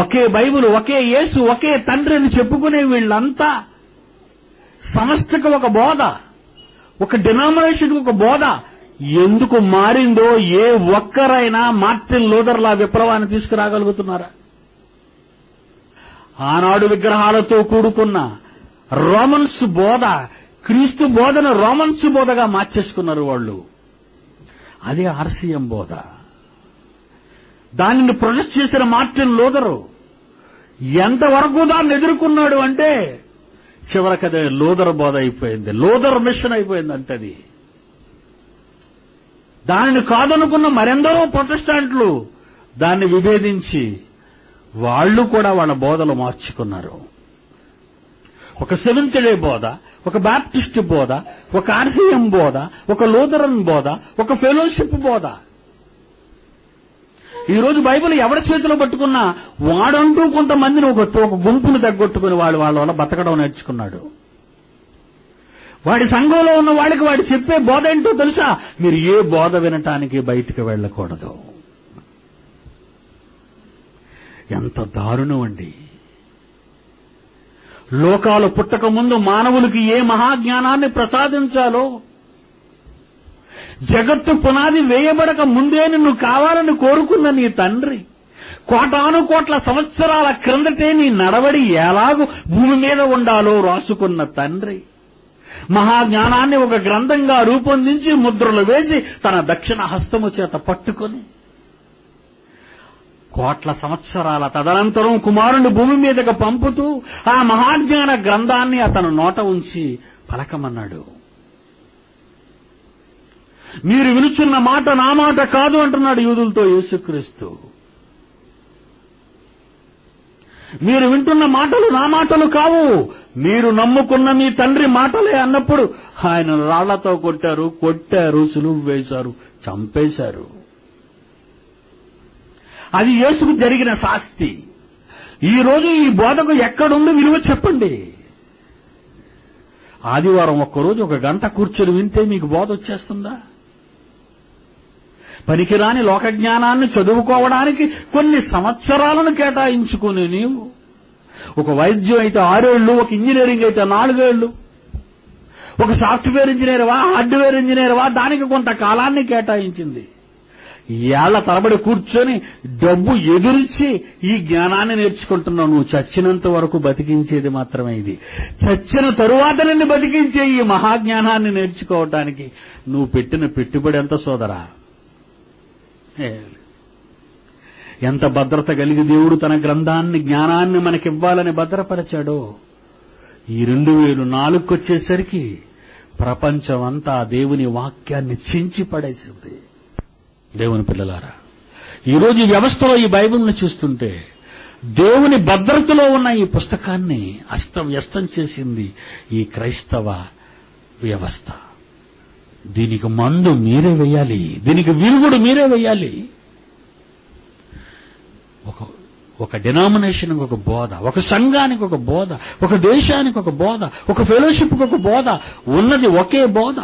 ఒకే బైబిల్, ఒకే యేసు, ఒకే తండ్రి అని చెప్పుకునే వీళ్ళంతా సంస్థకు ఒక బోధ, ఒక డినామినేషన్కి ఒక బోధ. ఎందుకు మారిందో ఏ ఒక్కరైనా మార్టిన్ లూథర్లా విప్లవాన్ని తీసుకురాగలుగుతున్నారా? ఆనాడు విగ్రహాలతో కూడుకున్న రోమన్స్ బోధ, క్రీస్తు బోధన రోమన్స్ బోధగా మార్చేసుకున్నారు వాళ్ళు. అదే ఆర్సిఎం బోధ. దానిని ప్రొటెస్ట్ చేసిన మార్టిన్ లూథరు ఎంతవరకు దాన్ని ఎదుర్కొన్నాడు అంటే చివరికి అదే లూథర్ బోధ అయిపోయింది, లూథర్ మిషన్ అయిపోయింది. అంటే అది దానిని కాదనుకున్న మరెందరో ప్రొటెస్టాంట్లు దాన్ని విభేదించి వాళ్ళు కూడా వాళ్ళ బోధలు మార్చుకున్నారు. ఒక సెవెంత్ డే బోధ, ఒక బాప్టిస్ట్ బోధ, ఒక ఆర్సిఎం బోధ, ఒక లూథరన్ బోధ, ఒక ఫెలోషిప్ బోధ. ఈరోజు బైబిల్ ఎవరి చేతిలో పట్టుకున్నా వాడంటూ కొంతమందిని ఒక గుంపును తగ్గొట్టుకుని వాళ్ళ వల్ల బతకడం నేర్చుకున్నాడు. వాడి సంఘంలో ఉన్న వాళ్ళకి వాడు చెప్పే బోధ ఏంటో తెలుసా? మీరు ఏ బోధ వినటానికి బయటికి వెళ్ళకూడదు. ఎంత దారుణం అండి! లోకాలు పుట్టక ముందు మానవులకి ఏ మహాజ్ఞానాన్ని ప్రసాదించాలో, జగత్తు పునాది వేయబడక ముందే నిన్ను కావాలని కోరుకున్న నీ తండ్రి, కోటాను కోట్ల సంవత్సరాల క్రిందటే నీ నడవడి ఎలాగూ భూమి మీద ఉండాలో రాసుకున్న తండ్రి, మహాజ్ఞానాన్ని ఒక గ్రంథంగా రూపొందించి ముద్రలు వేసి తన దక్షిణ హస్తము చేత పట్టుకొని కోట్ల సంవత్సరాల తదనంతరం కుమారుని భూమి మీదకు పంపుతూ ఆ మహాజ్ఞాన గ్రంథాన్ని అతను నోట ఉంచి పలకమన్నాడు. మీరు వినుచున్న మాట నా మాట కాదు అంటున్నాడు యూదులతో యేసుక్రీస్తు. మీరు వింటున్న మాటలు నా మాటలు కావు, మీరు నమ్ముకున్న మీ తండ్రి మాటలే అన్నప్పుడు ఆయన రాళ్లతో కొట్టారు, సులువు వేశారు, చంపేశారు. అది యేసుకు జరిగిన శాస్తి. ఈ రోజు ఈ బోధకు ఎక్కడుంది విలువ చెప్పండి. ఆదివారం ఒక్కరోజు 1 గంట కూర్చొని వింటే మీకు బోధ వచ్చేస్తుందా? పనికిరాని లోక జ్ఞానాన్ని చదువుకోవడానికి కొన్ని సంవత్సరాలను కేటాయించుకుని నీవు ఒక వైద్యం అయితే 6 ఏళ్లు, ఒక ఇంజనీరింగ్ అయితే 4 ఏళ్లు, ఒక సాఫ్ట్వేర్ ఇంజనీర్వా, హార్డ్వేర్ ఇంజనీర్వా, దానికి కొంత కాలాన్ని కేటాయించింది. ఏళ్ల తరబడి కూర్చొని డబ్బు ఎదురిచ్చి ఈ జ్ఞానాన్ని నేర్చుకుంటున్నావు. నువ్వు చచ్చినంత వరకు బతికించేది మాత్రమే ఇది. చచ్చిన తరువాత నిన్ను బతికించే ఈ మహాజ్ఞానాన్ని నేర్చుకోవటానికి నువ్వు పెట్టిన పెట్టుబడి ఎంత సోదరా? ఎంత భద్రత కలిగి దేవుడు తన గ్రంథాన్ని, జ్ఞానాన్ని మనకివ్వాలని భద్రపరిచాడో. ఈ 2004 వచ్చేసరికి ప్రపంచమంతా దేవుని వాక్యాన్ని చించి పడేసింది. దేవుని పిల్లలారా, ఈరోజు ఈ వ్యవస్థలో ఈ బైబిల్ని చూస్తుంటే దేవుని భద్రతలో ఉన్న ఈ పుస్తకాన్ని అస్తవ్యస్తం చేసింది ఈ క్రైస్తవ వ్యవస్థ. దీనికి మందు మీరే వేయాలి, దీనికి విరుగుడు మీరే వేయాలి. ఒక డినామినేషన్కి ఒక బోధ, ఒక సంఘానికి ఒక బోధ, ఒక దేశానికి ఒక బోధ, ఒక ఫెలోషిప్కి ఒక బోధ, ఉన్నది ఒకే బోధ.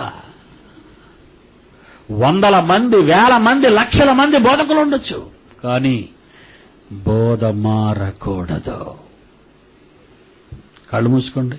100 మంది, 1000 మంది, లక్షల మంది బోధకులు ఉండొచ్చు, కానీ బోధ మారకూడదు. కళ్ళు మూసుకోండి.